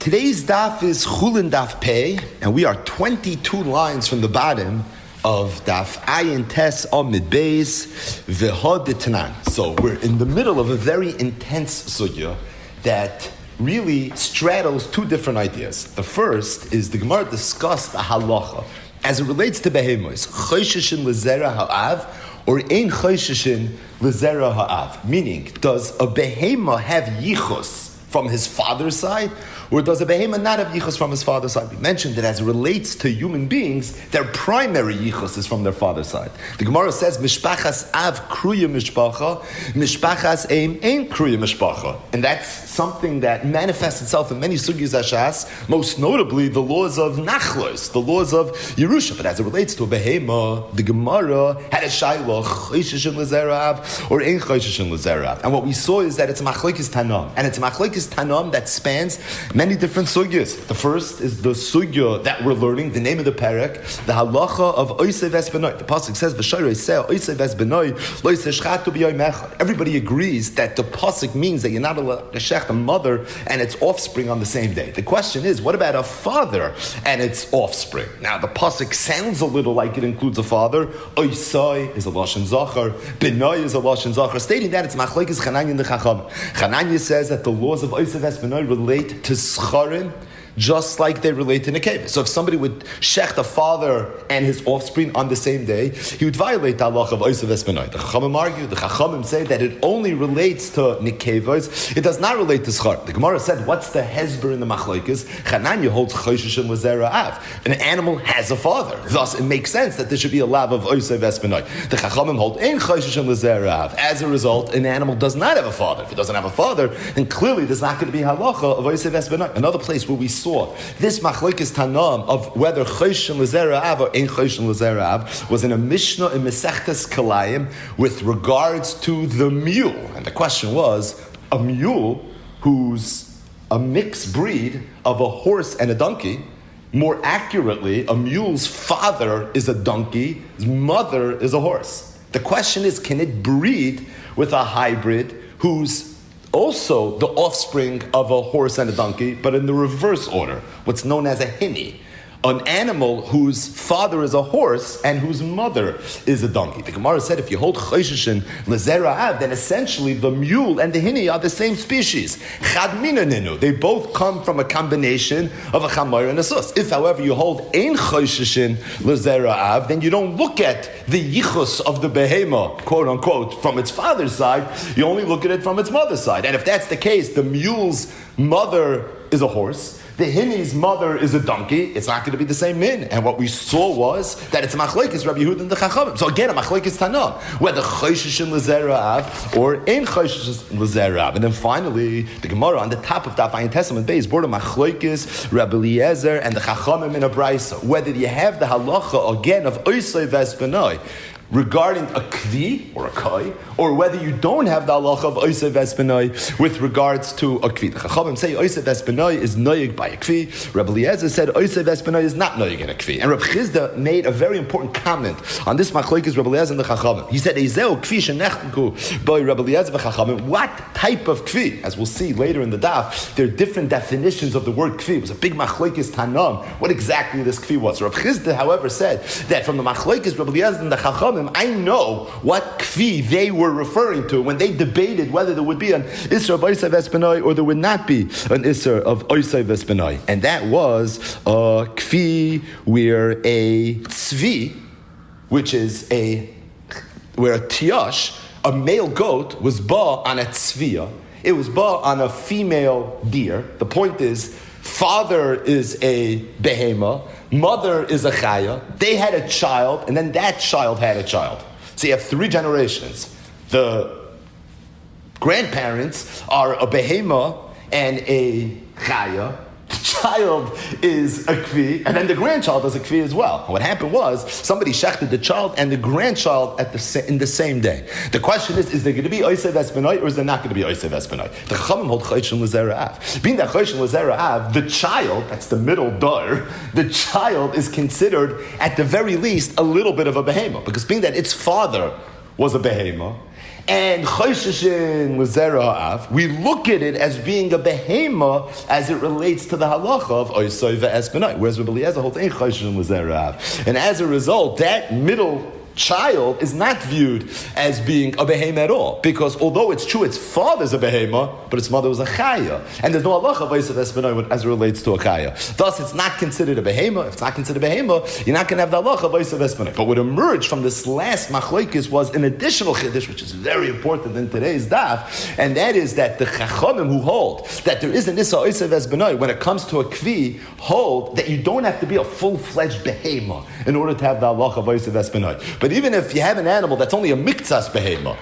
Today's daf is Chulin daf Pei, and we are 22 lines from the bottom of daf Ayin Tes Amid Beis V'Hod Tanan. So we're in the middle of a very intense sugya that really straddles two different ideas. The first is the Gemara discussed the halacha as it relates to behemos, chosheshin lezera ha'av or ein chosheshin lezera ha'av. Meaning, does a behema have yichus from his father's side, or does a behema not have yichus from his father's side? We mentioned that as it relates to human beings, their primary yichus is from their father's side. The Gemara says, Mishpachas av kruya mishpacha, Mishpachas ein kruya mishpacha. And that's something that manifests itself in many sugis hashas, most notably the laws of nachlos, the laws of Yerusha. But as it relates to a behema, the Gemara had a shayla, chosheshin lezerav, or ein chosheshin lezerav. And what we saw is that it's machlokes tanam, and it's machlokes tanam that spans many different sugyas. The first is the sugya that we're learning, the name of the parak, the halacha of oisei vesbenoi. The pasuk says, "V'sharei seh oisei vesbenoi lo yiseshchatu b'yom echad." Everybody agrees that the pasuk means that you're not allowed to shecht a mother and its offspring on the same day. The question is, what about a father and its offspring? Now, the pasuk sounds a little like it includes a father. Oisei is a lashon zachar, benoi is a lashon zachar, stating that it's machlokes Chananya and the Chacham. Chananya says that the laws of oisei vesbenoi relate to scharim, just like they relate to nekeva. So if somebody would shecht a father and his offspring on the same day, he would violate the halach of oisei vesbenoi. The Chachamim argue, the Chachamim say that it only relates to nekevos, it does not relate to schar. The Gemara said, what's the hezber in the machlokes? Chananya holds chosheshin lezera av. An animal has a father. Thus, it makes sense that there should be a lav of oisei vesbenoi. The Chachamim hold ein chosheshin lezera av. As a result, an animal does not have a father. If it doesn't have a father, then clearly there's not going to be halacha of oisei vesbenoi. Another place where we saw this machlokes tanam of whether chosheshin lezera av or ein chosheshin lezera av was in a Mishnah in Mesechtes Kalayim with regards to the mule. And the question was, a mule who's a mixed breed of a horse and a donkey, more accurately, a mule's father is a donkey, his mother is a horse. The question is, can it breed with a hybrid who's also the offspring of a horse and a donkey, but in the reverse order, what's known as a hinny, an animal whose father is a horse and whose mother is a donkey. The Gemara said if you hold chosheshin lezera av, then essentially the mule and the hinny are the same species. Chad mina ninu. They both come from a combination of a chamayr and a sus. If, however, you hold ein chosheshin lezera av, then you don't look at the yichus of the behema, quote unquote, from its father's side. You only look at it from its mother's side. And if that's the case, the mule's mother is a horse, the hinny's mother is a donkey, it's not going to be the same min. And what we saw was that it's machlokes Rabbi Yehuda and the Chachamim. So again, a machlokes tanam, whether chosheshin lezera av or ein chosheshin lezera av. And then finally, the Gemara on the top of Daf Ayin Tes Amid Beis brought a machlokes Rabbi Eliezer and the Chachamim in a brayso, whether you have the halacha again of oisei vesbenoi regarding a kvi or a kai, or whether you don't have the halacha of oisei vesbenoi with regards to a kvi. The Chachamim say oisei vesbenoi is noyig by a kvi. Rabbi Eliezer said oisei vesbenoi is not noyig in a kvi. And Rabbi Chizda made a very important comment on this machlokes Rabbi Eliezer and the Chachamim. He said, Ezeu kvi shenechku by Rabbi Eliezer v'Chachamim. What type of kvi? As we'll see later in the daf, there are different definitions of the word kvi. It was a big machlokes tanam, what exactly this kvi was. Rabbi Chizda, however, said that from the machlokes Rabbi Eliezer and the Chachamim, I know what kvi they were referring to when they debated whether there would be an Isser of Oisei Vesbenoi or there would not be an Isser of Oisei Vesbenoi. And that was a kvi where a tzvi, which is where a tiash, a male goat, was ba on a tzviya. It was ba on a female deer. The point is, father is a behema, mother is a chaya, they had a child, and then that child had a child. So you have three generations. The grandparents are a behema and a chaya. The child is a kvi, and then the grandchild is a kvi as well. And what happened was, somebody shechted the child and the grandchild in the same day. The question is there going to be oisei vesbenoi or is there not going to be oisei vesbenoi? The Chachamim hold chosheshin lezera av. Being that chosheshin lezera av, the child, that's the middle dar, the child is considered at the very least a little bit of a behema, because being that its father was a behema, And Choshishin L'Zera Ha'av, we look at it as being a behema as it relates to the halacha of Oisoi Ve'es Benai, whereas Rabbi Eliezer holds Ein Choshishin L'Zera Ha'av. And as a result, that middle child is not viewed as being a behema at all, because although it's true its father's a behema, but its mother was a chaya, and there's no halacha of Oisei Ve'es Benai as it relates to a chaya. Thus, it's not considered a behema. If it's not considered a behema, you're not going to have the halacha of Oisei Ve'es Benai. But what emerged from this last machlokes was an additional chiddush, which is very important in today's daf, and that is that the chachamim who hold that there is an issa Oisei Ve'es Benai when it comes to a kvi, hold that you don't have to be a full-fledged behema in order to have the halacha of Oisei Ve'es Benai. But even if you have an animal that's only a miktsas behema,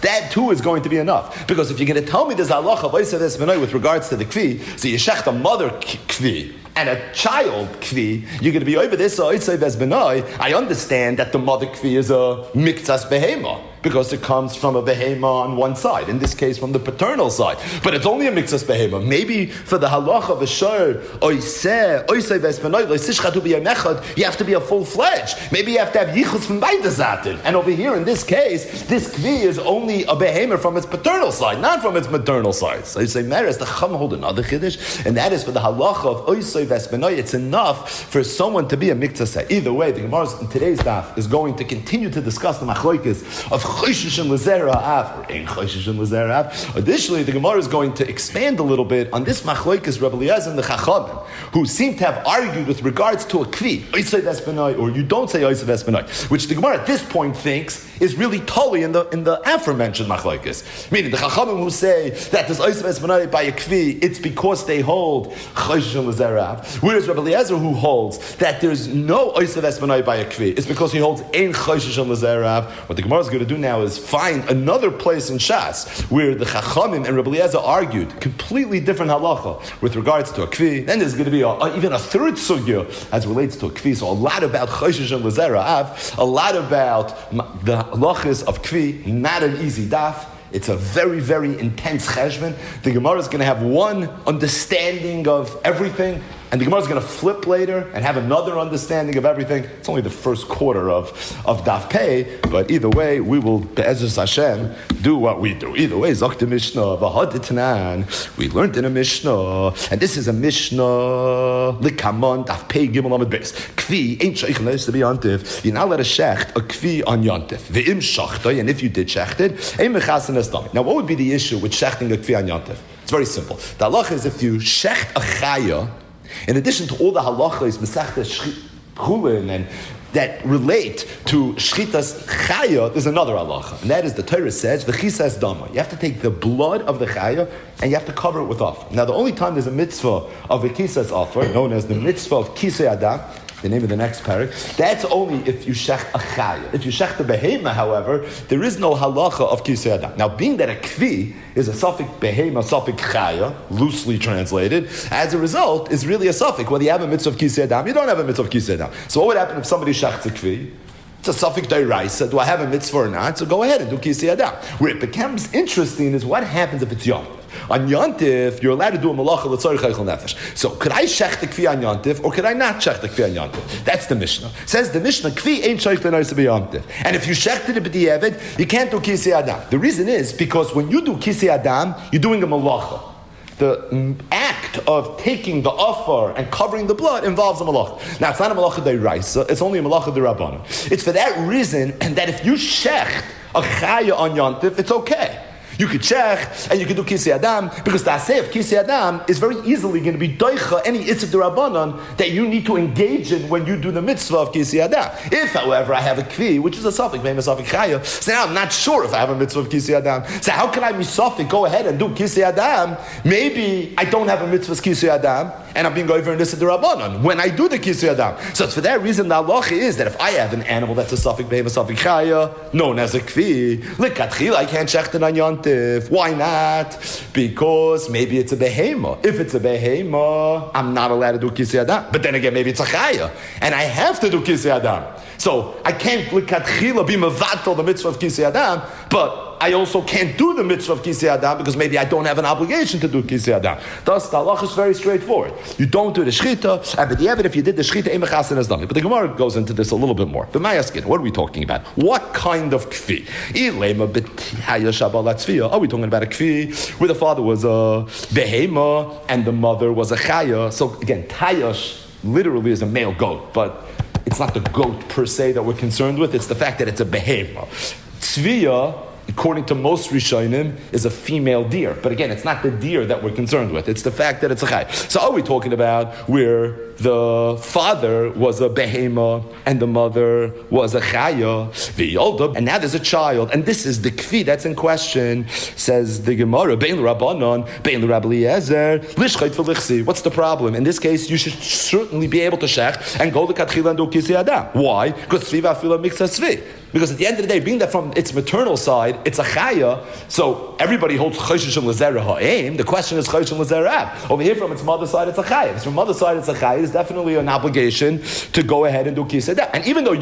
that too is going to be enough. Because if you're going to tell me there's halacha of Oisei Ve'es Benai with regards to the kvi, so you shech a mother kvi and a child kvi, you're going to be over this Oisei Ve'es Benai. I understand that the mother kvi is a miktsas behema, because it comes from a behema on one side, in this case from the paternal side. But it's only a mixas behema. Maybe for the halacha of a shor, oiseh Ve'es Benai, loisishchatu b'yom echad, you have to be a full-fledged. Maybe you have to have yichus from beide zatin. And over here, in this case, this kvi is only a behema from its paternal side, not from its maternal side. So you say, Meres, the chum hold another chiddush, and that is for the halacha of oiseh Ve'es Benai, it's enough for someone to be a mixas. Either way, the Gemara in today's daf is going to continue to discuss the machlokes of Choshishin L'Zera Ha'av, or Ein Choshishin L'Zera Ha'av. Additionally, the Gemara is going to expand a little bit on this machlokes Rabbi Eliezer and the Chachamim, who seem to have argued with regards to a kvi, Oisei Ve'es Benai, or you don't say Oisei Ve'es Benai, which the Gemara at this point thinks is really totally in the aforementioned machlokes. Meaning the Chachamim who say that there's Oisei Ve'es Benai by a kvi, it's because they hold Choshishin L'Zera Ha'av. Whereas Rabbi Eliezer who holds that there's no Oisei Ve'es Benai by a kvi, it's because he holds Ein Choshishin L'Zera Ha'av. What the Gemara is going to do now is find another place in Shas where the Chachamim and Rabbi Eliezer argued completely different halacha with regards to a kvi. Then there's going to be even a third sugya as relates to a kvi. So a lot about Choshishin L'Zera Ha'av, a lot about the halachas of kvi. Not an easy daf. It's a very, very intense cheshbon. The Gemara is going to have one understanding of everything, and the Gemara is going to flip later and have another understanding of everything. It's only the first quarter of Daf Pei, but either way, we will, Be'ezus Hashem, do what we do. Either way, Zok the Mishnah, V'haditanan, we learned in a Mishnah, and this is a Mishnah, Likamon, Daf Pei, Gimel Amud Beis. Kvi, ain't shaykh to be yontif. You're not allowed to shecht a kvi on yontif. Ve'im shachtoi, and if you did shecht it, ein mechasen es damit. Now, what would be the issue with shechting a kvi on yontif? It's very simple. The halacha is if you shecht a chaya, in addition to all the halachas, Masechta Chulin, and that relate to shchitas chaya, there's another halacha, and that is the Torah says v'chisas dama. You have to take the blood of the chaya and you have to cover it with offer. Now, the only time there's a mitzvah of a kisas offer, known as the mitzvah of kisei adam, the name of the next parak, that's only if you shech a chaya. If you shech the behema, however, there is no halacha of kisei adam. Now, being that a kvi is a suffix behema, suffix chaya, loosely translated, as a result, is really a suffix. Whether you have a mitzvah of kisei adam, you don't have a mitzvah of kisei adam. So what would happen if somebody shechts a kvi? It's a suffix d'oraisa. Do I have a mitzvah or not? So go ahead and do kisei adam. Where it becomes interesting is what happens if it's yom. On Yontif, you're allowed to do a malacha l'tzorich eichel nefesh. So, could I shech the kvi on Yontif, or could I not shech the kvi on Yontif? That's the Mishnah. Says the Mishnah, kvi ain't sheich l'noisa b'Yontif. And if you shech it b'di'evet, you can't do kisei adam. The reason is because when you do kisei adam, you're doing a malacha. The act of taking the offer and covering the blood involves a malacha. Now, it's not a malacha d'oraisa, it's only a malacha d'rabbanan. It's for that reason, and that if you shecht a chaya on Yontif, it's okay. You could shech and you could do kisei adam, because the asay of kisei adam is very easily going to be doicha any itzav d'rabbanan that you need to engage in when you do the mitzvah of kisei adam. If, however, I have a kvi, which is a suffix, maybe a suffix chaya, so now I'm not sure if I have a mitzvah of kisei adam. So how can I be suffix, go ahead and do kisei adam? Maybe I don't have a mitzvah of kisei adam, and I'm being over in this d'rabbanan when I do the kisei adam. So it's for that reason the halacha is that if I have an animal that's a suffix, maybe a suffix chaya, known as a kvi, likatchila, I can't shech it on yont. Why not? Because maybe it's a behema. If it's a behema, I'm not allowed to do kisei adam. But then again, maybe it's a chaya, and I have to do kisei adam. So I can't likatchila be mevatel the mitzvah of kisei adam, but I also can't do the mitzvah of Kisei Adam because maybe I don't have an obligation to do Kisei Adam. Thus, the halacha is very straightforward. You don't do the shechita, and if you did the shechita, emechasen as dami. But the Gemara goes into this a little bit more. But Mayaskin, what are we talking about? What kind of kfi? Are we talking about a kfi where the father was a behema and the mother was a chaya? So again, tayash literally is a male goat, but it's not the goat per se that we're concerned with. It's the fact that it's a behema. Tzviya, according to most Rishonim, is a female deer. But again, it's not the deer that we're concerned with. It's the fact that it's a chay. So are we talking about where the father was a behema and the mother was a chaya, and now there's a child, and this is the kfi that's in question, says the Gemara, bein l'Rabbanon, bein l'Rabbi Eliezer, lishchait v'lichsi. What's the problem? In this case, you should certainly be able to shech and go to katchila and do kisei adam. Why? Because tzvi v'afila miksa tzvi. Because at the end of the day, being that from its maternal side, it's a chaya, so everybody holds choshesh and lezera ha'im. The question is choshesh and lezera ab. Over here, from its mother's side, it's a chaya. If it's from mother's side, it's a chaya. There's definitely an obligation to go ahead and do kisei adam. And even though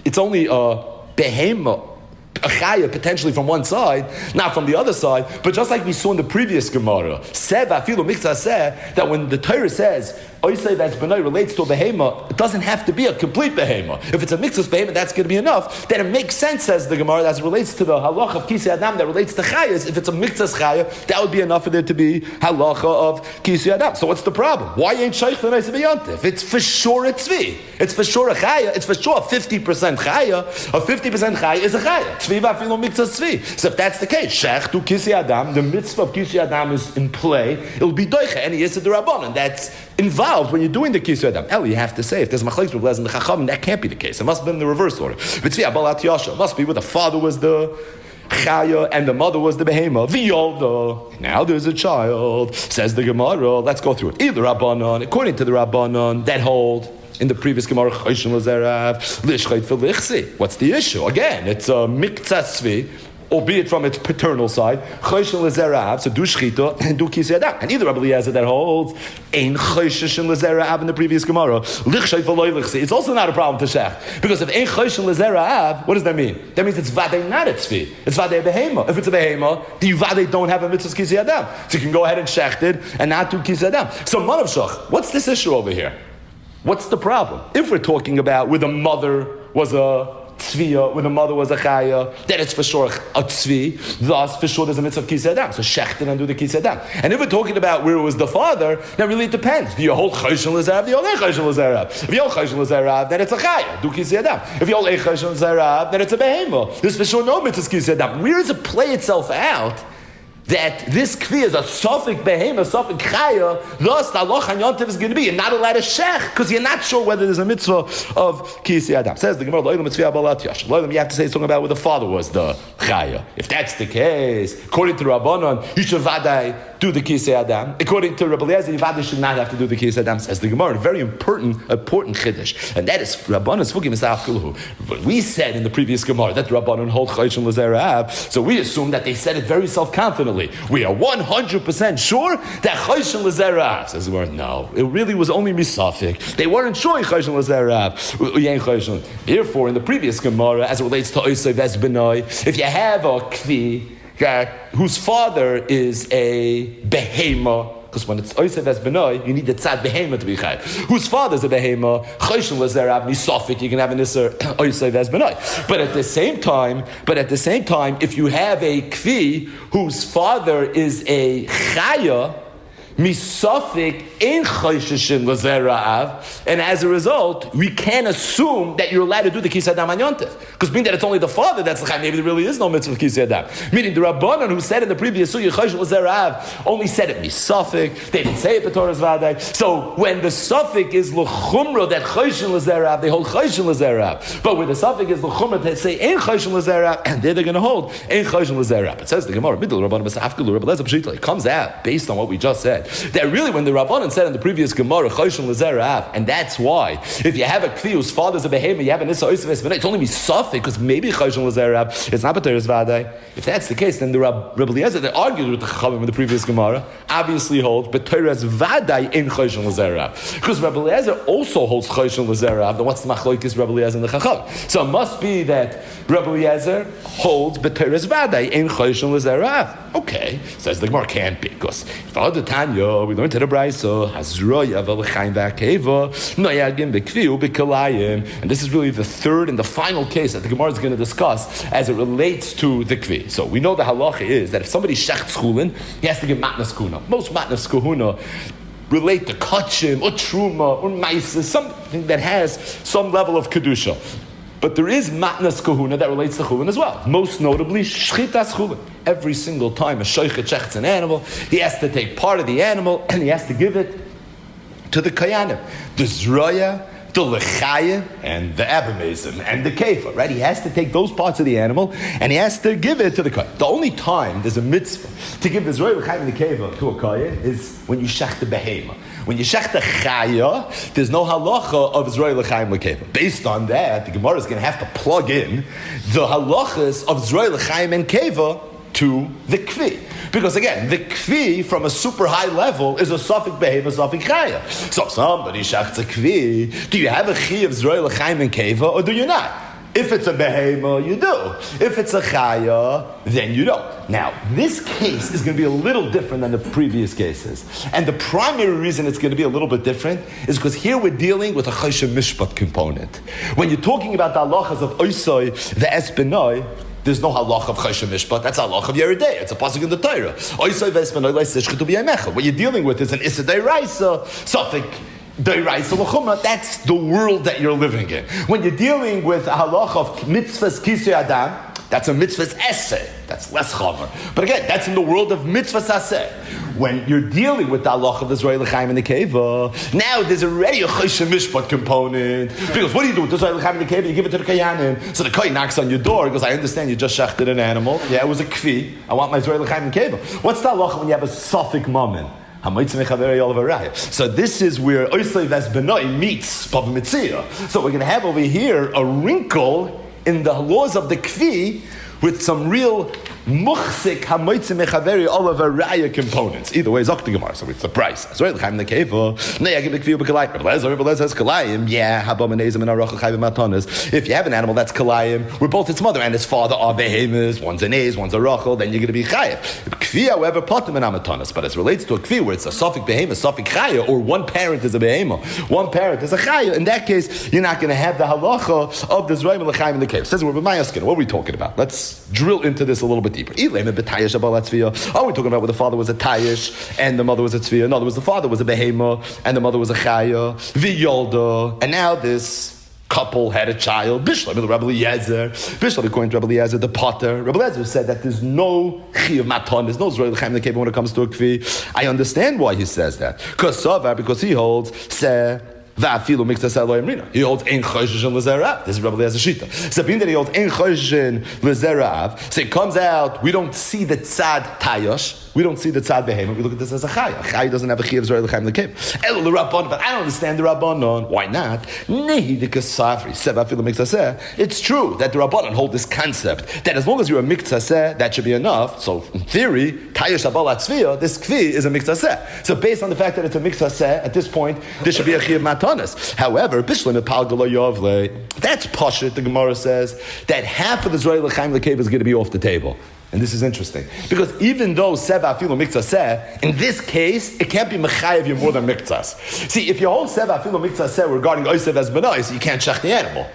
it's only a behema, a chaya potentially from one side, not from the other side, but just like we saw in the previous Gemara, that when the Torah says Oisei that's benai relates to a behema, it doesn't have to be a complete behema. If it's a mixus behema, that's going to be enough. Then it makes sense, says the Gemara, as it relates to the halacha of kisei adam that relates to chayas. If it's a mixus chaya, that would be enough for there to be halacha of kisei adam. So what's the problem? Why ain't shaykh v'naisa b'yantif? It's for sure a tzvi. It's for sure a chaya. It's for sure a 50% chaya. A 50% chaya is a chaya. Tzvi v'afilo mixus tzvi. So if that's the case, shech to kisei adam, the mitzvah of kisei adam is in play. It'll be doicha and he is the rabban, and that's involved when you're doing the kisei adam. You have to say, if there's machlekes with and the chachamim, that can't be the case. It must have been in the reverse order. It must be where the father was the chaya and the mother was the behema. V'yolda. Now there's a child. Says the Gemara. Let's go through it. Either Rabbanon, according to the Rabbanon, that hold in the previous Gemara, what's the issue? Again, it's a miktzah tzvi, albeit from its paternal side, choshen lezerav, so do shchita and do kisei adam. And either Rabbi Eliezer that holds ein choshen lezerav in the previous Gemara, lichshay v'loy lichsi. It's also not a problem to shech, because if ein choshen lezerav, what does that mean? That means it's vadei not a tzvi. It's vadei behema. If it's a behema, the vadei don't have a mitzvah kisei adam, so you can go ahead and shecht it and not do kisei adam. So manav shach, what's this issue over here? What's the problem? If we're talking about where the mother was a tzviya, when the mother was a chaya, then it's for sure a tzvi. Thus, for sure, there's a mitzvah of kisei adam. So shechten and do the kisei adam. And if we're talking about where it was the father, then really it depends. Do you hold choshen l'zerav? Do you hold ein choshen l'zerav? If you hold choshen l'zerav, then it's a chaya. Do kisei adam. If you hold ein choshen l'zerav, then it's a behema. There's for sure no mitzvah kisei adam. Where does it play itself out that this kvi is a suffix behema, suffix chaya, thus the halacha and yontif is going to be, you're not allowed to shech, because you're not sure whether there's a mitzvah of kisei adam. Says the Gemara, you have to say something about where the father was the chaya. If that's the case, according to Rabbanon, you should vadai do the kisei adam. According to Rabbi Eliezer, you vadai should not have to do the kisei adam. Says the Gemara, a very important chiddush, and that is Rabbanon's fukim misafkiluhu. But we said in the previous Gemara that Rabbanon hold chayshon l'zerav, so we assume that they said it very self-confidently. We are 100% sure that chayshon l'zerav. Says the Gemara, no, it really was only misafik. They weren't sure chayshon l'zerav. Therefore, in the previous Gemara, as it relates to oisei ves benoi, if you have a kvi whose father is a behema, because when it's oisei ves benoi, you need the tzad behema to be chayv. Whose father is a behema, chayshon l'zerav misafik, you can have an iser oisei ves benoi. But at the same time, if you have a kvi whose father is a chaya, misafik in choshen l'zerav, and as a result, we can assume that you're allowed to do the kisei adam on yontif, because being that it's only the father that's l'chayv, maybe there really is no mitzvah kisei adam. Meaning the Rabbanan who said in the previous sugya choshen l'zerav only said it misafik. They didn't say it b'Torah's vaday. So when the safik is l'chumra that choshen l'zerav, they hold choshen l'zerav. But when the safik is l'chumra, they say ein choshen l'zerav, and they're going to hold ein choshen l'zerav. It says the Gemara, middle Rabbanan b'safkilu Rabbi Eliezer b'shitla. It comes out based on what we just said. that really when the Rabbanan said in the previous Gemara, Choshen L'Zerav, and that's why, if you have a Kfi whose father's a Behema, you have an Issa Oisav Esbenai, it's only Misafik, because maybe Choshen L'Zerav, it's not B'teres Vadai. If that's the case, then the Rabbi Eliezer that argued with the Chachamim in the previous Gemara obviously holds B'teres Vadai in Choshen L'Zerav. Because Rabbi Eliezer also holds Choshen L'Zerav, then what's the Machloikis Rabbi Eliezer and the Chachamim? So it must be that Rabbi Eliezer holds B'teres Vadai in Choshen L'Zerav. Okay, says the Gemara, can't be, because if all the Tanya, we learned to the Brayso, Hazroya v'lechaim v'akeva, noyagim b'kviu b'kalayim, and this is really the third and the final case that the Gemara is going to discuss as it relates to the kvi. So we know the halacha is that if somebody shechts chulin, he has to give matnas kuna. Most matnas kahuna relate to kachim or truma or maisis, something that has some level of kedusha. But there is matnas kahuna that relates to chulin as well. Most notably, shchitas chulin. Every single time a shoichet shechts an animal, he has to take part of the animal and he has to give it to the kayanim, the zroya, the lechayim, and the abamazim, and the kefa, right? He has to take those parts of the animal and he has to give it to the kayan. The only time there's a mitzvah to give the zroya, lechayim, and the kefa to a kayan is when you shech the behema. When you shech the chaya, there's no halacha of zroya, lechayim, lekeva. Based on that, the Gemara is going to have to plug in the halachas of zroya, lechayim, and keva to the kvi. Because again, the kvi from a super high level is a safik behema, a safik chaya. So somebody shachts a kvi, do you have a chi of zroy l'chaim and keva, or do you not? If it's a behema, you do. If it's a chaya, then you don't. Now, this case is going to be a little different than the previous cases. And the primary reason it's going to be a little bit different is because here we're dealing with a choshen mishpat component. When you're talking about the halachas of oisoi, the esbenoi, there's no halach of choshen mishpat. That's halach of yeridei. It's a pasuk in the Torah. What you're dealing with is an issa deiraisa, safek deiraisa l'chumra. That's the world that you're living in. When you're dealing with a halach of mitzvahs kisei adam, that's a mitzvahs essay. That's less chamer. But again, that's in the world of mitzvahs aseh. When you're dealing with the halach of the Zroi L'chaim and the Keva, now there's already a Choshen Mishpat component. Because what do you do with the Zroi L'chaim and the Keva? You give it to the Kayanim. So the Kohen knocks on your door. He goes, I understand you just shechted an animal. Yeah, it was a Kfi. I want my Zroi L'chaim and Keva. What's the halach when you have a Safik Mammon? So this is where Oisei Ves Benoi meets Bava Mitzia. So we're going to have over here a wrinkle in the laws of the Kfi with some real muchsik hamoitze mechaveri all of our raya components. Either way, zok the gemara, so it's the price. So right, l'chaim nekeva, neyagim b'kviu b'kalayim. Rebbe has kalayim. Yeah, habomanezim and arocha chayim matanas. If you have an animal that's kalayim, where both its mother and its father are behemoths, one's an ez, one's a rachel, then you're going to be chayiv. Kfi, however, patim and amatanas. But as relates to a kfi where it's a safik behemoth, safik chaya, or one parent is a behemoth, one parent is a chaya. In that case, you're not going to have the halacha of the zrayim and l'chaim in the cave. Says we're b'mayaskin. What are we talking about? Let's drill into this a little bit deeper. Are we talking about where the father was a tayish and the mother was a tzviya? In other words, the father was a behema and the mother was a chaya, v'yolda, and now this couple had a child. Bishlam, the Rabbi Eliezer. Bishlam, according to Rabbi Eliezer, the potter. Rabbi Eliezer said that there's no chi of maton, there's no zroy l'chaim l'keva when it comes to a kvi. I understand why he says that. Because he holds se. He holds ein choshen l'zerav. This is Rabbi Eliezer Shita. So being that he holds ein choshen l'zerav, so it comes out, we don't see the tzad tayosh, we don't see the tzad behemoth, we look at this as a chaya. A chaya doesn't have a chiyuv zroi l'chaim l'kev. Elo l'rabbanon, but I don't understand the rabbanon. Why not? Nehi d'kasafri, seva afilu miktaseh. It's true that the rabbanon hold this concept that as long as you're a miktaseh, that should be enough. So in theory, tayosh abal atzviyah, this kvi is a miktaseh. So based on the fact that it's a miktaseh, at this point, there should be a chiyuv matan. However, that's pashut. The Gemara says that half of the Zroi L'chaim L'kev is going to be off the table. And this is interesting. Because even though Seva Afilu Miktzaseh, in this case, it can't be Mechayev you more than Miktzas. See, if you hold Seva Afilu Miktzaseh regarding Oisev as Benois, you can't shech the animal.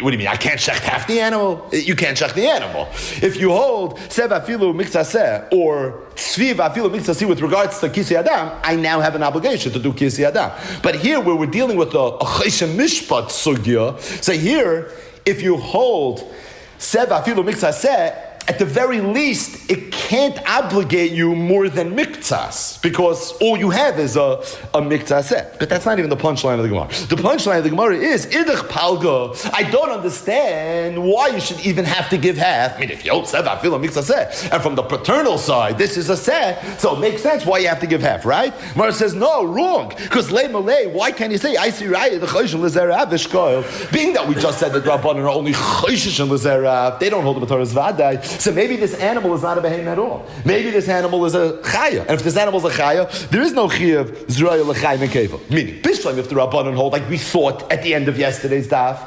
What do you mean? I can't shech half the animal? You can't shech the animal. If you hold Seva Afilu Miktzaseh or Tzviv Afilu Miktzaseh with regards to Kisi Adam, I now have an obligation to do Kisi Adam. But here, where we're dealing with a Choshen Mishpat Sugya, so here, if you hold Seva Afilu Miktzaseh, at the very least, it can't obligate you more than miktsas, because all you have is a miktsas. But that's not even the punchline of the Gemara. The punchline of the Gemara is, idach palga, I don't understand why you should even have to give half. I mean, if you don't say that, I feel a miktsas, and from the paternal side, this is a seh, so it makes sense why you have to give half, right? Gemara says, no, wrong, because lay malay, why can't you say, I see raya, the choshen l'zerav v'shkoil, being that we just said that Rabbanan are only choshen l'zerav, they don't hold the paternal's vadai, so maybe this animal is not a behem at all. Maybe this animal is a chaya. And if this animal is a chaya, there is no chiyav zroya l'chayim and keva. Meaning, bishlam, if the Rabbanan hold, like we thought at the end of yesterday's daf,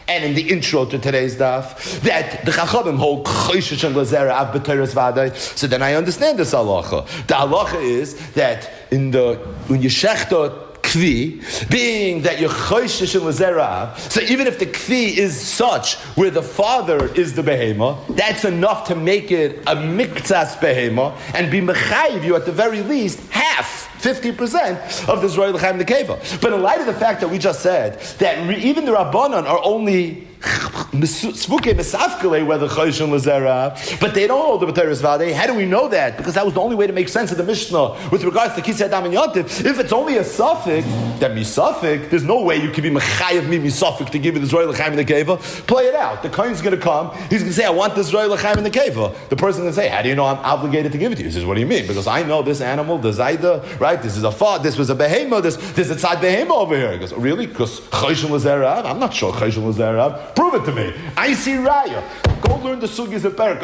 and in the intro to today's daf, that the Chachamim hold choshesh and lazera av b'teres vadai. So then I understand this halacha. The halacha is that when you shechta kvi, being that you're choshesh and lazera, so even if the kvi is such where the father is the behema, that's enough to make it a miktsas behema and be mechayiv you at the very least half. 50% of this Royal L'chaim Nekeva. But in light of the fact that we just said that even the Rabbanan are only Svuke Mesafkele, whether Choshen Lazera, but they don't hold the B'teres Vadei. How do we know that? Because that was the only way to make sense of the Mishnah with regards to Kisei Adam and Yontif. If it's only a suffix, then misafik, there's no way you can be Mechayev me misafik to give you this Royal L'chaim Nekeva. Play it out. The Kohen's going to come, he's going to say, I want this Royal L'chaim Nekeva. The person's going to say, how do you know I'm obligated to give it to you? He says, what do you mean? Because I know this animal, the Zaida, right? This is a fa, this was a behema, this is a tzad behema over here. He goes, really? Because Choshen Lazera? I'm not sure Choshen Lazera. Prove it to me. I see Raya. Go learn the sugis of Perak.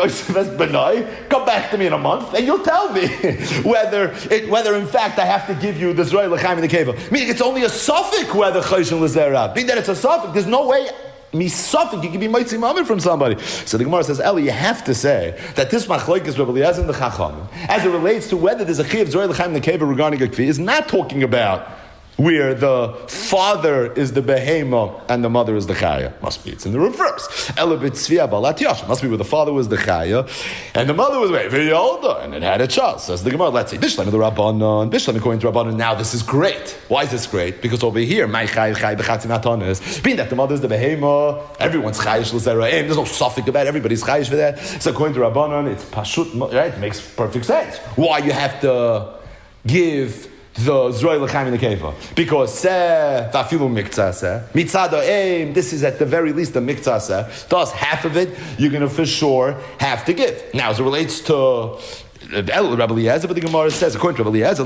Come back to me in a month and you'll tell me whether in fact I have to give you this Royal L'chaim in the Keva. Meaning it's only a suffix whether Choshen Lazera. Meaning that it's a suffix. There's no way misafik, you can be mitzvah mamid from somebody. So the Gemara says, Eli, you have to say that this machlokes is Rabbi Eliezer and the Chacham, as it relates to whether there's a chiyav zoy l'chaim nekeva regarding a kfi, is not talking about where the father is the behema and the mother is the chaya. Must be, it's in the reverse. Must be where the father was the chaya and the mother was very older and it had a child. Says the Gemara, let's say, Bishlam the Rabbanon, Bishlam according to Rabbanon, now this is great. Why is this great? Because over here, my chaya bechatzi matanis, being that the mother is the behema, everyone's chayish l'zeraim, there's no suffix about it, everybody's chayish for that. So according to Rabbanon, it's pashut, right? It makes perfect sense. Why you have to give the Zroy L'chaim in the Keva. Because Vafilu Miktsaseh, Mitzada Aim, this is at the very least a Miktsaseh. Thus, half of it, you're going to for sure have to give. Now, as it relates to Rabbi Eliezer, but the Gemara says, according to Rabbi Eliezer,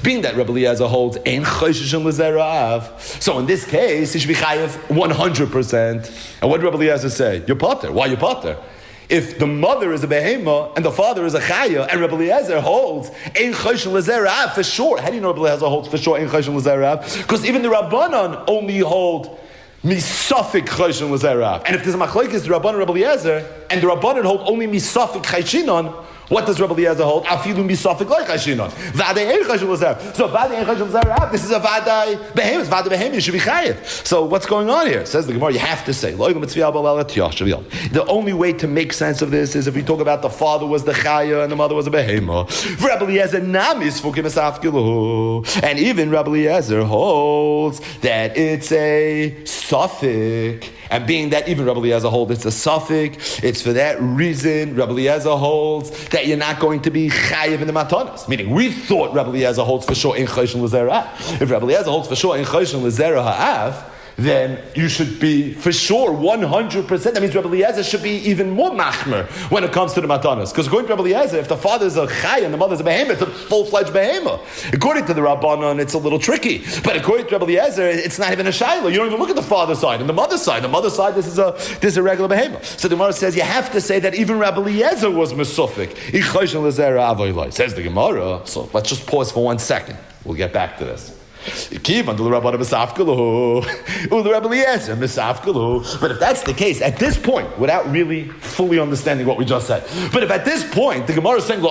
being that Rabbi Eliezer holds Ein Choshesh and L'zerav, so in this case, he should be chayiv 100%. And what did Rabbi Eliezer say? You're potter. Why you potter? If the mother is a behema and the father is a chaya, and Rabbi Eliezer holds ein choshen l'zerav for sure. How do you know Rabbi Eliezer holds for sure ein choshen l'zerav? Because even the Rabbanan only hold misafik choshen l'zerav. And if there's a machlokes, the Rabbanan Rabbi Eliezer, and the Rabbanan hold only misafik chayshinon, what does Rabbi Eliezer hold? Afilu misafik like chayshinon. Vadei ein choshen l'zerav. So vadei ein choshen l'zerav. This is a vadei behemoth. Vadei behemoth. You should be chayiv. So what's going on here? Says the Gemara. You have to say the only way to make sense of this is if we talk about the father was the chaya and the mother was a behemoth. Rabbi Eliezer namis fukim esafkilu, and even Rabbi Eliezer holds that it's a suffix. And being that even Rabbi Eliezer holds it's a suffix, it's for that reason Rabbi Eliezer holds that you're not going to be chayiv in the matanas. Meaning, we thought Rabbi Eliezer holds for sure in choshen l'zera. If Rabbi Eliezer holds for sure in choshen l'zera ha'av, then you should be for sure 100%. That means Rabbi Eliezer should be even more machmer when it comes to the matanas. Because according to Rabbi Eliezer, if the father is a chay and the mother is a behemoth, it's a full-fledged behemoth. According to the Rabbanon, it's a little tricky. But according to Rabbi Eliezer, it's not even a shayla. You don't even look at the father's side and the mother's side. The mother's side, this is a regular behemoth. So the Gemara says you have to say that even Rabbi Eliezer was mesufik. Says the Gemara. So let's just pause for 1 second. We'll get back to this. But if that's the case, at this point, without really fully understanding what we just said, but if at this point the Gemara is saying,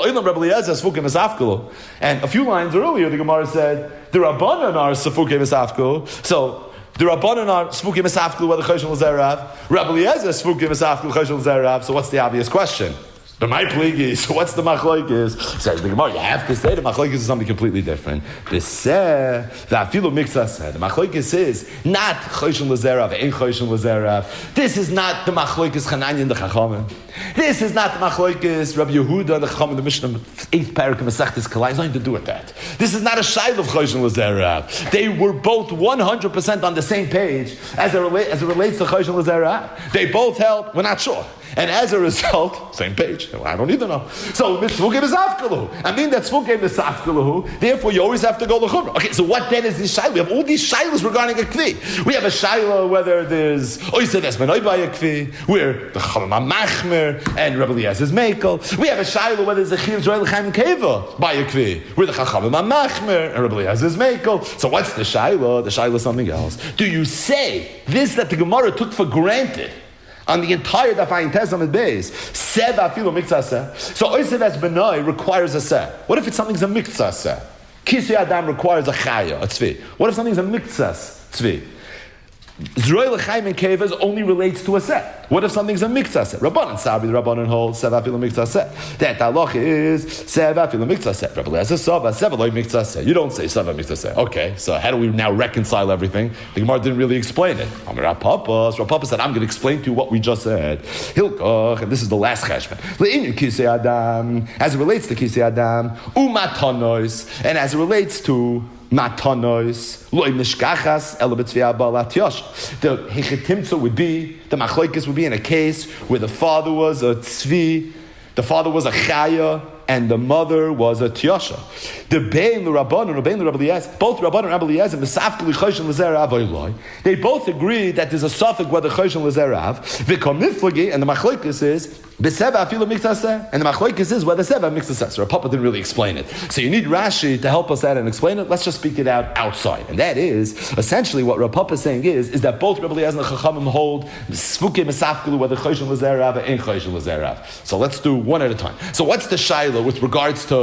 and a few lines earlier the Gemara said, the Rabbanan are Safuke Misafkulu, so the Rabbanan are Safuke Misafkulu, whether Choshen L'zerav, Rabbi Eliezer Safuke Misafkulu, Choshen L'zerav, so what's the obvious question? The my pligi, so what's the machlokes? Says the Gemara, you have to say the machlokes is something completely different. The afilu miksa said the machlokes is not choshen l'zerav, ain't choshen l'zerav. This is not the machlokes Chananya and the Chachamim. This is not Machloikis, Rabbi Yehuda, the Chacham, the Mishnah, 8th parak of Masechtas Kalai. It's nothing to do with that. This is not a Shail of Choshen L'Zerav. They were both 100% on the same page as it relates to Choshen L'Zerav. They both held, we're not sure. And as a result, same page. I don't either know. So Mitzvukim is Afkalahu. I mean that Tzvukim is Afkalahu. Therefore, you always have to go to Chumrah. Okay, so what then is this Shaila? We have all these Shailas regarding a Kvi. We have a Shaila whether there's Oised Esmenoi by a Kvi, where the Chalama Machmer and Rebbe Eliezer's Mekel. We have a Shaila whether there's a Chiv Zoel Chaim Keva by a Kvi, where the Chalama Machmer and Rebbe Eliezer's Mekel. So what's the Shaila? The Shaila is something else. Do you say this that the Gemara took for granted on the entire Dafayin Tezam and Beis, Seva Filo Miktzah Seh? So Oisev Es Benoi requires a Seh. What if something's a Miktzah Seh? Kisei Adam requires a Chaya, a Tzvi. What if something's a Miktzah Tzvi? Zroy L'chaim and Kevas only relates to a set. What if something's a miktzah set? Rabbanan Sabi, the Rabbanan holds Seva Filo Miktzah set. That halach is Seva Filo Miktzah set. Rabbi Eliezer Sava Seva Loi Miktzah set. You don't say Seva Miktzah set. Okay, so how do we now reconcile everything? The Gemara didn't really explain it. Rav Papa said, I'm going to explain to you what we just said. Hilkoch, and this is the last cheshbon. Le'inyu Kisei Adam, as it relates to Kisei Adam, Umatonos, and as it relates to Matanos, loy mishkachas, elabetzvia balat yosh. The hechetimtza would be, the machloikis would be in a case where the father was a tzvi, the father was a chaya, and the mother was a tiyasha. The bein l'rabbanon, the bein l'Rabbi Eliezer, both Rabbanon and Rabbi Eliezer, misafkeli choshen l'zerav oiloi. They both agree that there's a suffix whether choshen l'zerav. V'komiflagi, and the machloikis is b'seva afilu miktaseh, and the machloikis is whether seva miktaseh. So Papa didn't really explain it. So you need Rashi to help us out and explain it. Let's just speak it out outside, and that is essentially what Rav Papa is saying is that both Rabbi Eliezer and the Chachamim hold sfuke misafkelu whether choshen l'zerav or ain't choshen l'zerav. So let's do one at a time. So what's the shaila with regards to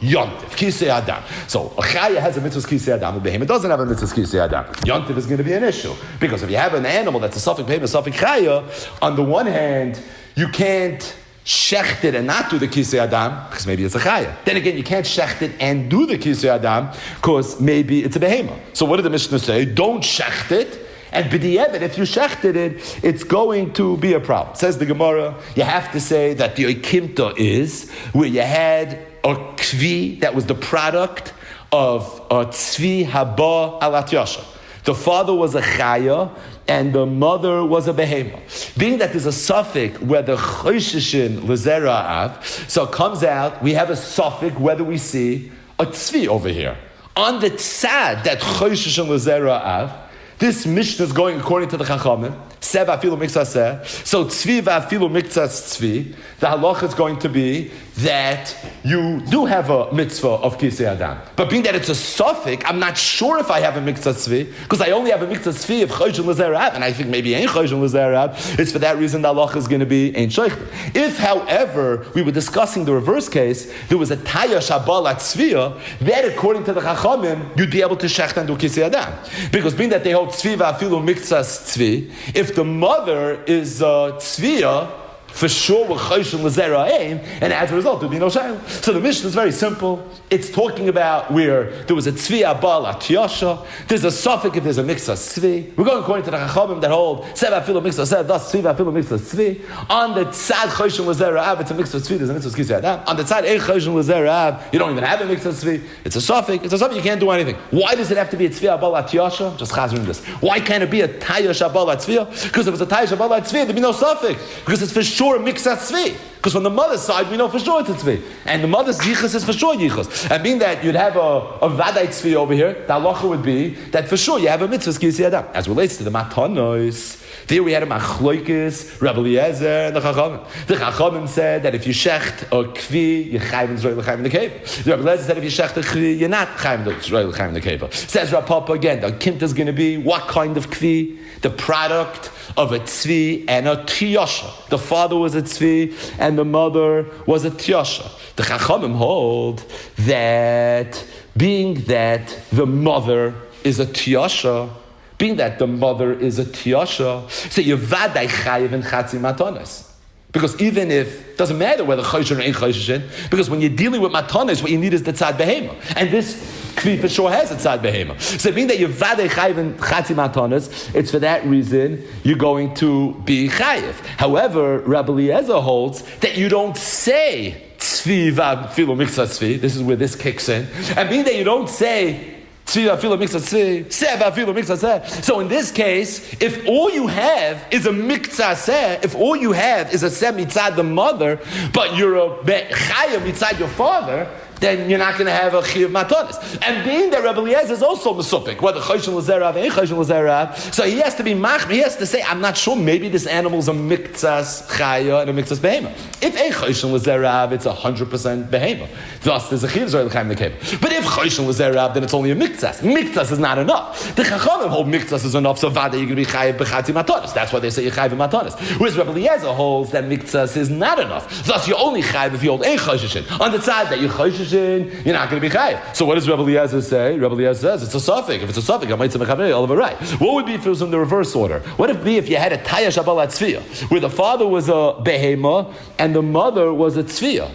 Yontif, Kisei Adam? So a Chaya has a mitzvah Kisei Adam, a behemoth doesn't have a mitzvah Kisei Adam. Yontif is going to be an issue, because if you have an animal that's a suffix behemoth, a suffix Chaya, on the one hand, you can't shecht it and not do the Kisei Adam, because maybe it's a Chaya. Then again, you can't shecht it and do the Kisei Adam, because maybe it's a behemoth. So what did the Mishnah say? Don't shecht it, and b'di'evet, if you shechted it, it's going to be a problem. Says the Gemara, you have to say that the oikimta is where you had a kvi that was the product of a tzvi haba alat yasha. The father was a chaya and the mother was a behemoth. Being that there's a suffix where the chosheshin l'zera'av, so it comes out, we have a suffix whether we see a tzvi over here. On the tzad that chosheshin l'zera'av, this Mishnah is going according to the Chachamim. Seva afilu miktzah. So tzvi va'afilu miktzah tzvi. The halacha is going to be that you do have a mitzvah of kisei adam. But being that it's a suffix, I'm not sure if I have a mitzvah tzvi, because I only have a mitzvah tzvi of choshen l'zerav, and I think maybe ain't choshen l'zerav. It's for that reason the halacha is going to be ain't sheichel. If, however, we were discussing the reverse case, there was a taya shabal at tzviya, that according to the Chachamim, you'd be able to shecht and do kisei adam. Because being that they hold tzvi va'afilu miktzah tzvi, if the mother is tzviya, for sure we're choshen l'zera'im, and as a result there'll be no shayla. So the Mishnah is very simple. It's talking about where there was a tzvi abal atiyasha. There's a suffix if there's a mixed tzvi. We're going according to the Chachamim that hold seva afilu mixed tzvi, thus tzvi afilu mixed tzvi. On the tzad choshen l'zera'av, it's a mixed tzvi. There's a mitzvah kisei adam. On the tzad ein choshen l'zera'av, you don't even have a mixed tzvi. It's a suffix. It's a suffix. You can't do anything. Why does it have to be a tzvi abal atiyasha? Just chazering this. Why can't it be a tayash abal atzviya? Because if it's a tayash abal atzviya, there'd be no suffix. Because it's for sure a mixed tzvi. Because from the mother's side, we know for sure it's a tzvi. And the mother's yichus is for sure yichus. And being that you'd have a vadai tzvi over here, the halacha would be that for sure you have a mitzvah kisei adam. As relates to the matanos, there we had a machloikis, Rabbi Eliezer, and the Chachamim. The Chachamim said that if you shecht a kvi, you're chayv and zroy l'chayv in the cave. The Rabbi Eliezer said if you shecht a kvi, you're not chayv and zroy l'chayv in the cave. Says Rav Papa again, the kimt is going to be what kind of kvi? The product of a tzvi and a tiyasha. The father was a tzvi and the mother was a tiyasha. The Chachamim hold that being that the mother is a tiyasha, being that the mother is a tiyasha, so you vadai chayiv and chatzi matanas. Because even if, it doesn't matter whether choshen or ain't choshen, because when you're dealing with matanas, what you need is the tzad behema. And this kfi for sure has a tzad behema. So being that you're vadei chayiv in chatzi matanas, it's for that reason you're going to be chayiv. However, Rabbi Eliezer holds that you don't say tzvi v'afilu miksa tzvi. This is where this kicks in. And being that you don't say tzvi v'afilu miksa tzvi, seh v'afilu miksa seh. So in this case, if all you have is a miksa seh, if all you have is a seh mitzad the mother, but you're a chayiv mitzad your father, then you're not going to have a chiyuv matanis. And being that Rabbi Eliezer is also mesupik, whether choshen l'zerav and choshen l'zerav, so he has to be machmir. He has to say, I'm not sure. Maybe this animal is a miktsas chaya and a miktsas behema. If a choshen l'zerav, it's 100% behema. Thus, there's a chiyuv zor l'chaim l'keva. But if choshen l'zerav, then it's only a miktsas. Miktsas is not enough. The chachamim hold miktsas is enough, so vada you're going to be chayiv b'chatzi matanis. That's why they say you're chayiv matanis. Whereas Rabbi Eliezer holds that miktsas is not enough. Thus, you're only chayiv if you hold a choshen. On the side that you choshen, you're not going to be chayiv. So what does Rabbi Eliezer say? Rabbi Eliezer says it's a suffix. If it's a suffix, I might say mechavei all of it right. What would be if it was in the reverse order? What if you had a taya shabal tzviya, where the father was a behema and the mother was a tzviya?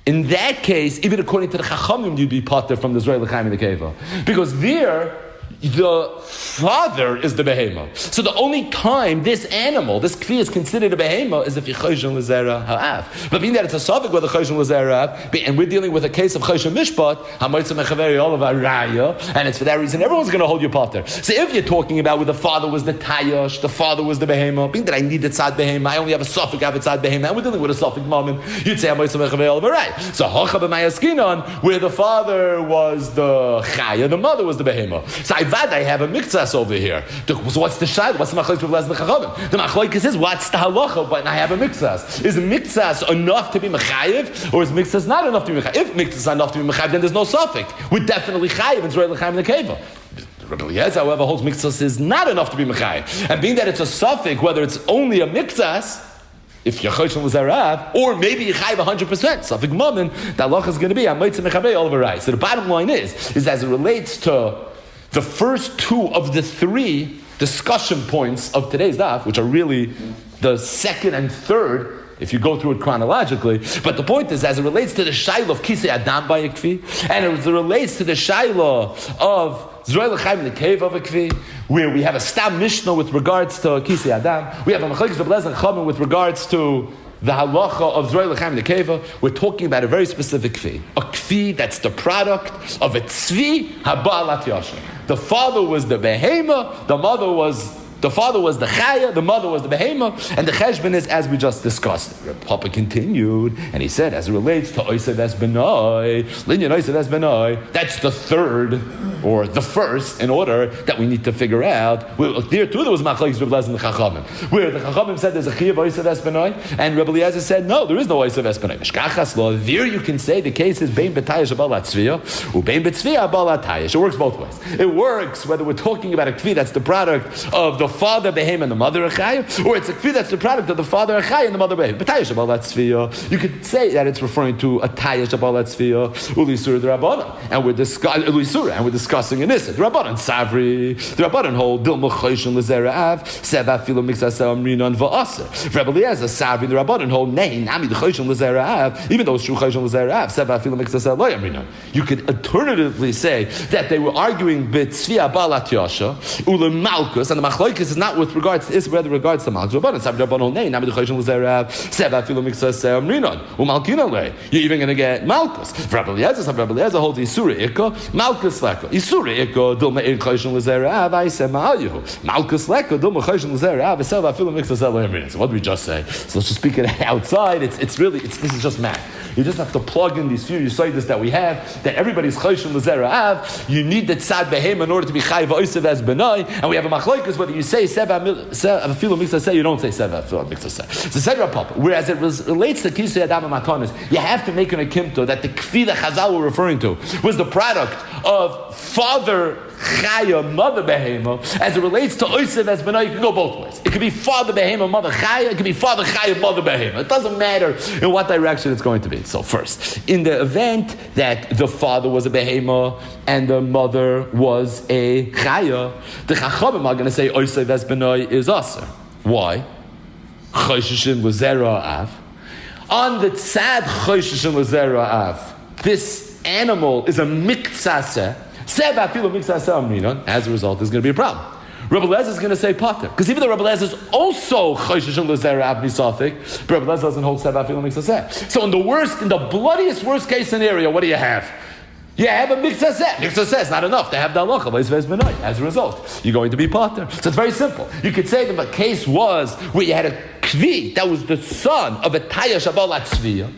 In that case, even according to the chachamim, you'd be pater from the Zrei l'chaim in the keva, because there the father is the behema. So the only time this animal, this kfi, is considered a behema is if you choshen l'zera ha'av. But being that it's a suffix with a choshen l'zera ha'av, and we're dealing with a case of choshen mishpat, ha'moitzah mechaveri all of our raya, and it's for that reason everyone's going to hold you pater. So if you're talking about where the father was the tayash, the father was the behema, being that I need the tzad behema, I only have a suffix, I have a tzad behema, and we're dealing with a suffix moment, you'd say ha'moitzah mechaveri all of our raya. So hocha b'mayaskinon, where the father was the chaya, the mother was the behema. So I have a miktsas over here. So what's the shayla? What's the machlokes with Lez Nechachavim? The machlokes is what's the halacha, but I have a miktsas. Is miktsas enough to be mechayiv, or is miktsas not enough to be mechayiv? If miktsas is not enough to be mechayiv, then there's no suffix. We're definitely chayiv in Zrei l'chaim in the keva. Rabbi Eliezer, however, holds miktsas is not enough to be mechayiv. And being that it's a suffix, whether it's only a miktsas, if you're choshen l'zerav, or maybe you chayv 100%, suffix moment, the halacha is going to be a moitzah mechavei all over right. So the bottom line is as it relates to the first two of the three discussion points of today's daf, which are really the second and third, if you go through it chronologically, but the point is, as it relates to the shayla of kisei adam by a kfi, and as it relates to the shayla of Zrei l'chaim in the cave of a kfi, where we have a stam mishnah with regards to kisei adam, we have a machlokes of Lez Nechachavim with regards to the halacha of Zrei l'chaim nekeva, we're talking about a very specific kfi. A kfi that's the product of a tzvi haba'alat yashin. The father was the behema, the father was the chaya, the mother was the behema, and the cheshbon is as we just discussed. Papa continued, and he said, as it relates to oisev es benoi, linyan oisev es benoi, that's the third, or the first, in order that we need to figure out. Well, there too, there was machlokes with Lez Nechachavim, where the chachamim said there's a chiyuv oisev es benoi, and Rabbi Eliezer said, no, there is no oisev es benoi. Mishkachas lo, there you can say the case is bein b'tayish abalat tzviya, u bein b'tzviya abalat tayish. It works both ways. It works whether we're talking about a kfi that's the product of the father behem and the mother achayah, or it's a kfi that's the product of the father achayah and the mother behem. But tayish abalat tzviya, you could say that it's referring to a tayish abalat tzviya ulisur the rabbanon, and we're discussing in this the rabbanon savri, the rabbanon hold dilma choshen l'zerav seva filo mixasa amrinon va'aser. Rabbi Eliezer savri, the rabbanon hold nei nami the choshen l'zerav, even though it's true choshen l'zerav seva filo mixasa lo amrinon. You could alternatively say that they were arguing b'tzvi abalat yasha ulam malchus, and the machlokes is not with regards to Israel, regards to Malchus. Rabbanon savri rabbanon nei nami the choshen l'zerav seva filo mixasa amrinon umalkina le. You're even going to get malchus. Rabbi Eliezer holds isura ikka malchus leka isura ikka dil me'ir choshen l'zerav aisem ma'alyehu malchus leka dil me'choshen l'zerav seva filo mixasa lo amrinon. So what did we just say? So let's just speak it outside. This is just math. You just have to plug in these few yisodos that we have, that everybody's choshen l'zerav. You need the tzad behem in order to be chayiv oisev as benai, and we have a machlokes whether you say seva filo mixasa, you don't say seva filo mixasa. So said Rav Papa, whereas it relates to kisei adam and matanis, you have to make an akimto that the kfi that Chazal were referring to was the product of father chaya, mother behema. As it relates to oisev as benai, you can go both ways. It could be father behema, mother chaya. It could be father chaya, mother behema. It doesn't matter in what direction it's going to be. So first, in the event that the father was a behema and the mother was a chaya, the chachamim are going to say oisev as benai is aser. Why? Choshishin l'zera av. On the tzad choshishin l'zera av, this animal is a miktsaseh, seva afilu miktsaseh amrinon, as a result, there's going to be a problem. Rabbi Lezer is going to say pater, because even though Rabbi Lezer is also choishish and lezera avni safik, but Rabbi Lezer doesn't hold seva afilu miktsaseh. So in the bloodiest worst case scenario, what do you have? You have a miktsaseh. Miktsaseh is not enough to have the halacha. As a result, you're going to be pater. So it's very simple. You could say that the case was where you had a kvi that was the son of a taya shabal atzviya,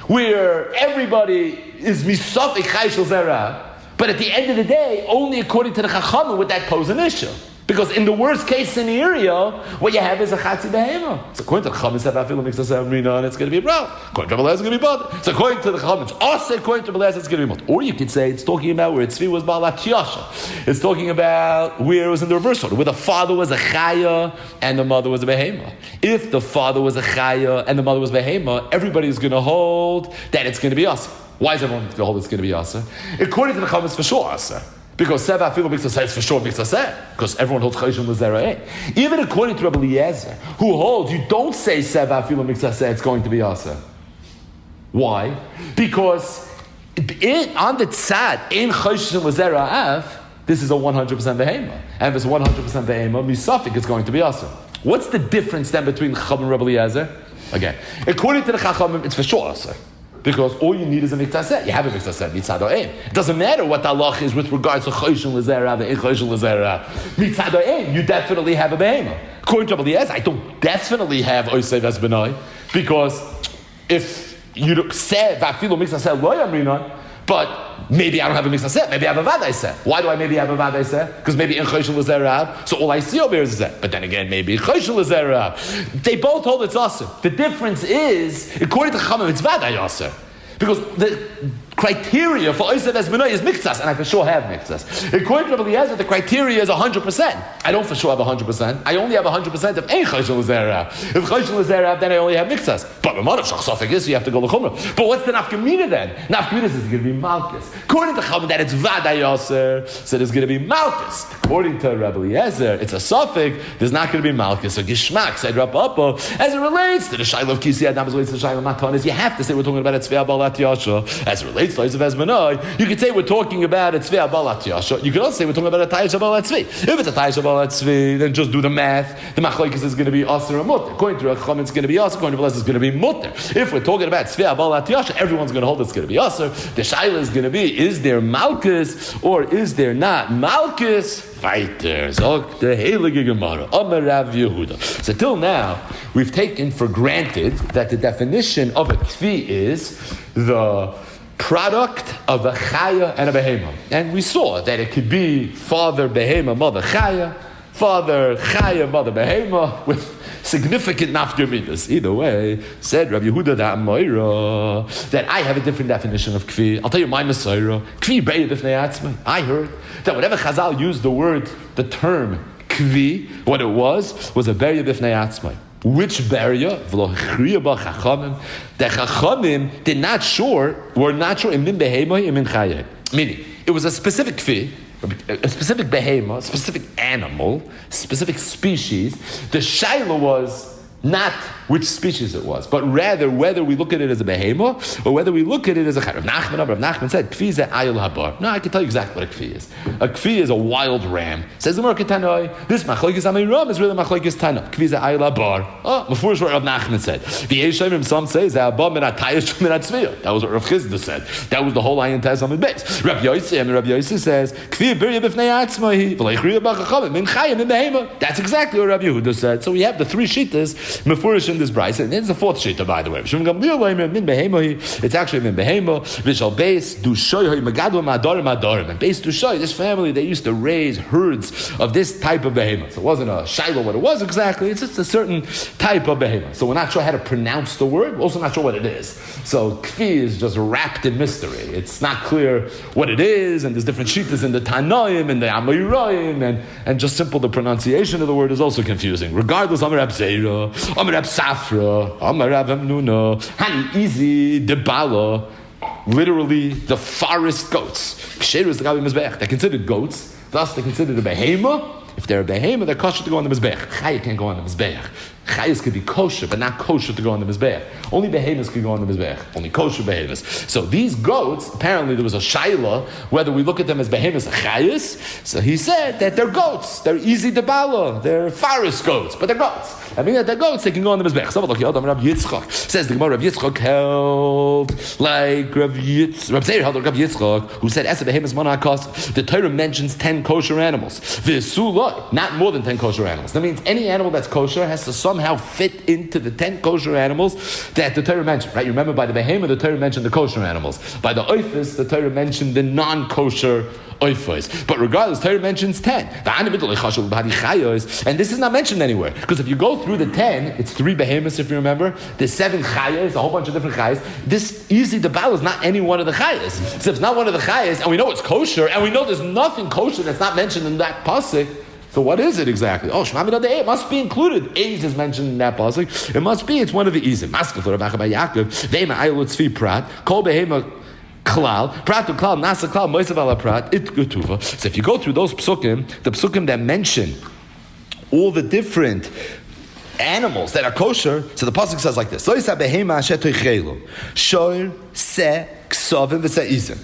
where everybody is misafik chayshel zera, but at the end of the day, only according to the chachamim would that pose an issue. Because in the worst case scenario, what you have is a chatzi behema. So according to the chachamim, it's going to be a problem. According to Rabbi Lezer, it's going to be bad. So according to the chachamim, it's also according to Rabbi Lezer, it's going to be bad. Or you could say it's talking about where tzvi was balat yasha. It's talking about where it was in the reverse order, where the father was a chaya and the mother was a behema. If the father was a chaya and the mother was behema, everybody's going to hold that it's going to be asa. Why is everyone going to hold it's going to be asa? According to the chachamim, it's for sure asa. Because seva afilu miktsaseh is for sure miktsaseh. Because everyone holds chayshim l'zera'eh. Even according to Rabbi Eliezer, who holds you don't say seva afilu miktsaseh, it's going to be asa. Why? Because on the tzad in chayshim l'zera'av, this is a 100% behema, and if it's 100% behema, misafik is going to be asa. What's the difference then between Chacham and Rabbi Eliezer? Again, according to the Chachamim, it's for sure asa. Because all you need is a miktaseh. You have a miktaseh, mitzad ha'em. It doesn't matter what the halach is with regards to choishin l'zera and choishin l'zera. Mitzad ha'em, you definitely have a behema. According to Rabbi Eliezer, I don't definitely have oisei ves benai, because if you say v'afilu miktaseh lo yamrinon, but maybe I don't have a miktaseh, maybe I have a vadai seh. Why do I maybe have a vadai seh? Because maybe in choishin l'zera, so all I see over here is a seh. But then again, maybe in choishin l'zera. They both hold it's asur. The difference is, according to Chachamim, it's vadai asur. Because the criteria for Oiseh Vezbenoi is miktsas, and I for sure have miktsas. According to Rabbi Eliezer, the criteria is 100%. I don't for sure have 100%. I only have 100% of ein chayshel l'zera. If chayshel l'zera, then I only have miktsas. But the mother shachsafik is, you have to go l'chumrah. But what's the nafkamina then? Nafkamina is going to be malchus. According to Chachamim, that it's vaday yaser, so there's going to be malchus. According to Rabbi Eliezer, it's a suffix. There's not going to be malchus. So gishmak said Rabbi Appo, as it relates to the shayla of kisi adam, as it relates to the shayla matanis, you have to say we're talking about a tzvei balat yasha. As it relates to Oiseh Vezbenoi, you could say we're talking about a tzvei balat yasha. You could also say we're talking about a tayish balat tzvei. If it's a tayish balat tzvei, then just do the math. The machlokes is going to be aser and mutter. According to Chachamim, it's going to be aser. According to Rabbi Eliezer, it's going to be mutter. If we're talking about tzvei balat yasha, everyone's going to hold it's going to be aser. The shayla is going to be: is there malchus or is there not malchus? Fighters. The heilige Gemara. Amar Rav Yehuda. So till now, we've taken for granted that the definition of a kvi is the product of a chaya and a behema. And we saw that it could be father behema, mother chaya, father chaya, mother behema, with significant nafkaminas. Either way, said Rabbi Yehuda that I have a different definition of kvi. I'll tell you my Messiah. Kvi be'ed b'fnei atzmai. I heard that whenever Chazal used the term kvi, what it was a be'ed b'fnei atzmai. Which barrier? The Chachamim were not sure in min behemah and min chayah. Meaning, it was a specific kvi, a specific behema, a specific animal, specific species. The shaila was not which species it was, but rather whether we look at it as a behema or whether we look at it as a chayv. Rav Nachman said, kfi is ayil habar. No, I can tell you exactly what a kfi is. A kfi is a wild ram. Says the Gemara Ketanoi, this machlokes amiram is really machlokes tana. Kfi is ayil habar. Oh, before what Rav Nachman said. The Eishayim, some say, that was what Rav Chizda said. That was the whole ayin tez on the base. Rabbi Yossi says, kfi birya b'fnei atzmai, v'lo yichriya b'chachamim, min chayim, min behema. That's exactly what Rabbi Yehuda said. So we have the three shittas mefurish in this brayse, and there's the fourth shita, by the way. It's actually min behema. V'shal beis dushoy megadol madarim madarim. And beis dushoy, this family, they used to raise herds of this type of behema. So it wasn't a shiloh what it was exactly. It's just a certain type of behema. So we're not sure how to pronounce the word. We're also not sure what it is. So kfi is just wrapped in mystery. It's not clear what it is, and there's different shitas in the Tanoim and the Amoyroim, and just simple the pronunciation of the word is also confusing. Regardless, Amar Rab Zeira, Amar Rab Safra, Amar Rab Hamnuna, Hani Izi, Debala, literally the forest goats. Ksher is the Gabi Mizbeach. They're considered goats, thus they're considered a behema. If they're a behema, they're kosher to go on the Mizbeach. Chaya can't go on the Mizbeach. Chayas could be kosher, but not kosher to go on the mizbeach. Only behemoths could go on the mizbeach. Only kosher behemoths. So these goats, apparently there was a shaila whether we look at them as behemoths or chayas. So he said that they're goats. They're easy to bala. They're forest goats, but they're goats. I mean that they're goats. They can go on the mizbeach. Says the Gemara, Rav Yitzchak held like Rav Zeir held like Rav Yitzchak, who said as a behemoths monakos. The Torah mentions 10 kosher animals. V'suloi, not more than 10 kosher animals. That means any animal that's kosher has to somehow fit into the 10 kosher animals that the Torah mentioned. Right? You remember by the behemoth, the Torah mentioned the kosher animals. By the oifis, the Torah mentioned the non-kosher oifis. But regardless, Torah mentions 10. And this is not mentioned anywhere. Because if you go through the 10, it's 3 behemoths, if you remember. There's 7 chayas, a whole bunch of different chayas. This easy to battle is not any one of the chayas. So if it's not one of the chayas, and we know it's kosher, and we know there's nothing kosher that's not mentioned in that pasuk, so what is it exactly? Oh, Shema Midah De'eh, it must be included. Eiz is mentioned in that pasuk. It must be, it's one of the Ezim. Maskef l'Rav Acha Yaakov, ve'ema ayel tzvi prat, kol behema klal, prat to klal, nasa klal, moisav ala prat, it gutuva. So if you go through those psukim, the psukim that mention all the different animals that are kosher, so the pasuk says like this: So yisa behema asher toichelu, shor, se, ksovim, v'se'izim.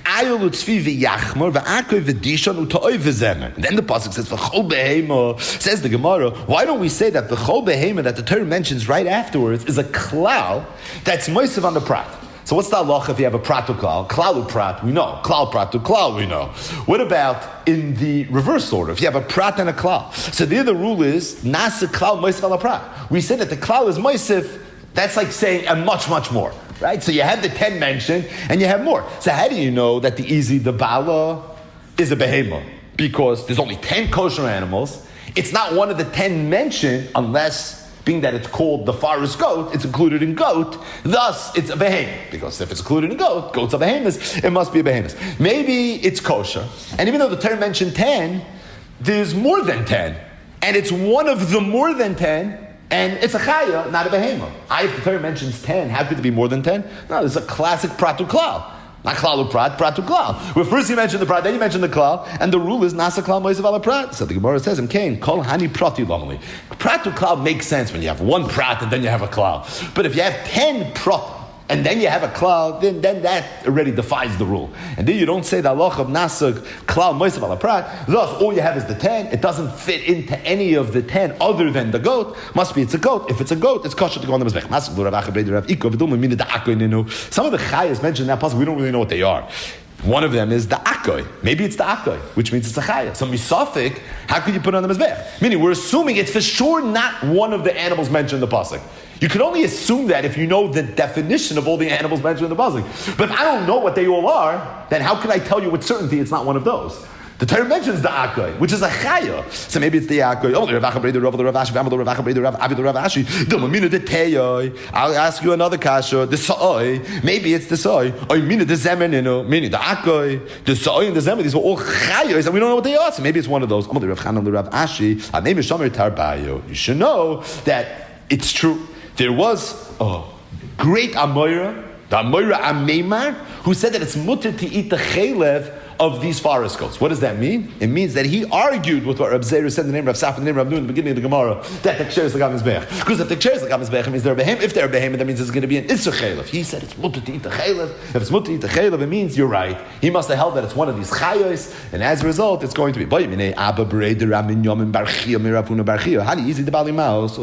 Ayol utzvi v'yachmor v'akoy v'dishon u'to'oy v'zemer. And then the pasuk says v'chol behema. Says the Gemara, why don't we say that the chol behema that the Torah mentions right afterwards is a klal that's moisav on the prat? So what's the halacha if you have a prat to klal? Klalu prat, we know. Klal prat to klal, we know. What about in the reverse order? If you have a prat and a klal. So there the rule is, nasa klal moisav ala prat. We say that the klal is moisav, that's like saying a much, much more. Right? So you have the 10 mentioned, and you have more. So how do you know that the easy, the bala, is a behemoth? Because there's only 10 kosher animals. It's not one of the 10 mentioned, unless, being that it's called the forest goat, it's included in goat, thus it's a behemoth. Because if it's included in goat, goats are behemoths, it must be a behemoth. Maybe it's kosher, and even though the Torah mentioned 10, there's more than 10. And it's one of the more than 10, and it's a chaya, not a behemoth. If the Torah mentions 10, how could it be more than 10? No, this is a classic pratu klal. Not klalu prat, pratu klal. Where first you mention the prat, then you mention the klal, and the rule is nasa klal moisav ala prat. So the Gemara says, "Kain kol hani prati lomali." Pratu klal makes sense when you have one prat and then you have a klal. But if you have 10 prat and then you have a klal, then that already defies the rule. And then you don't say the halach of nasa klal moisav ala prat. Thus, all you have is the 10. It doesn't fit into any of the 10 other than the goat. Must be it's a goat. If it's a goat, it's kosher to go on the mizbech. Some of the chayas mentioned in that passage, we don't really know what they are. One of them is the akoy. Maybe it's the akoy, which means it's a chaya. So misafik, how could you put it on the mizbech? Meaning, we're assuming it's for sure not one of the animals mentioned in the pasuk. You can only assume that if you know the definition of all the animals mentioned in the pasuk. But if I don't know what they all are, then how can I tell you with certainty it's not one of those? The Torah mentions the akoy, which is a chaya. So maybe it's the akoy. I'll ask you another kasha. The sa'oi, maybe it's the sa'oi. Meaning the akoy, the sa'oi and the zemer. These were all chayos, and we don't know what they are. So maybe it's one of those. You should know that it's true. There was a great Amoira, the Amoira Ameimar, who said that it's mutter to eat the chelev of these forest goats. What does that mean? It means that he argued with what Reb Zeir said in the name of Rav Saf and the name of Rav Nun in the beginning of the Gemara, that the ksher is l'gam mizbech. Because if the ksher is l'gam mizbech, it means they're a behem. If they're a behem, that means it's going to be an isur chelev. He said it's mutter to eat the chelev. If it's mutter to eat the chelev, it means you're right. He must have held that it's one of these chayos, and as a result, it's going to be. So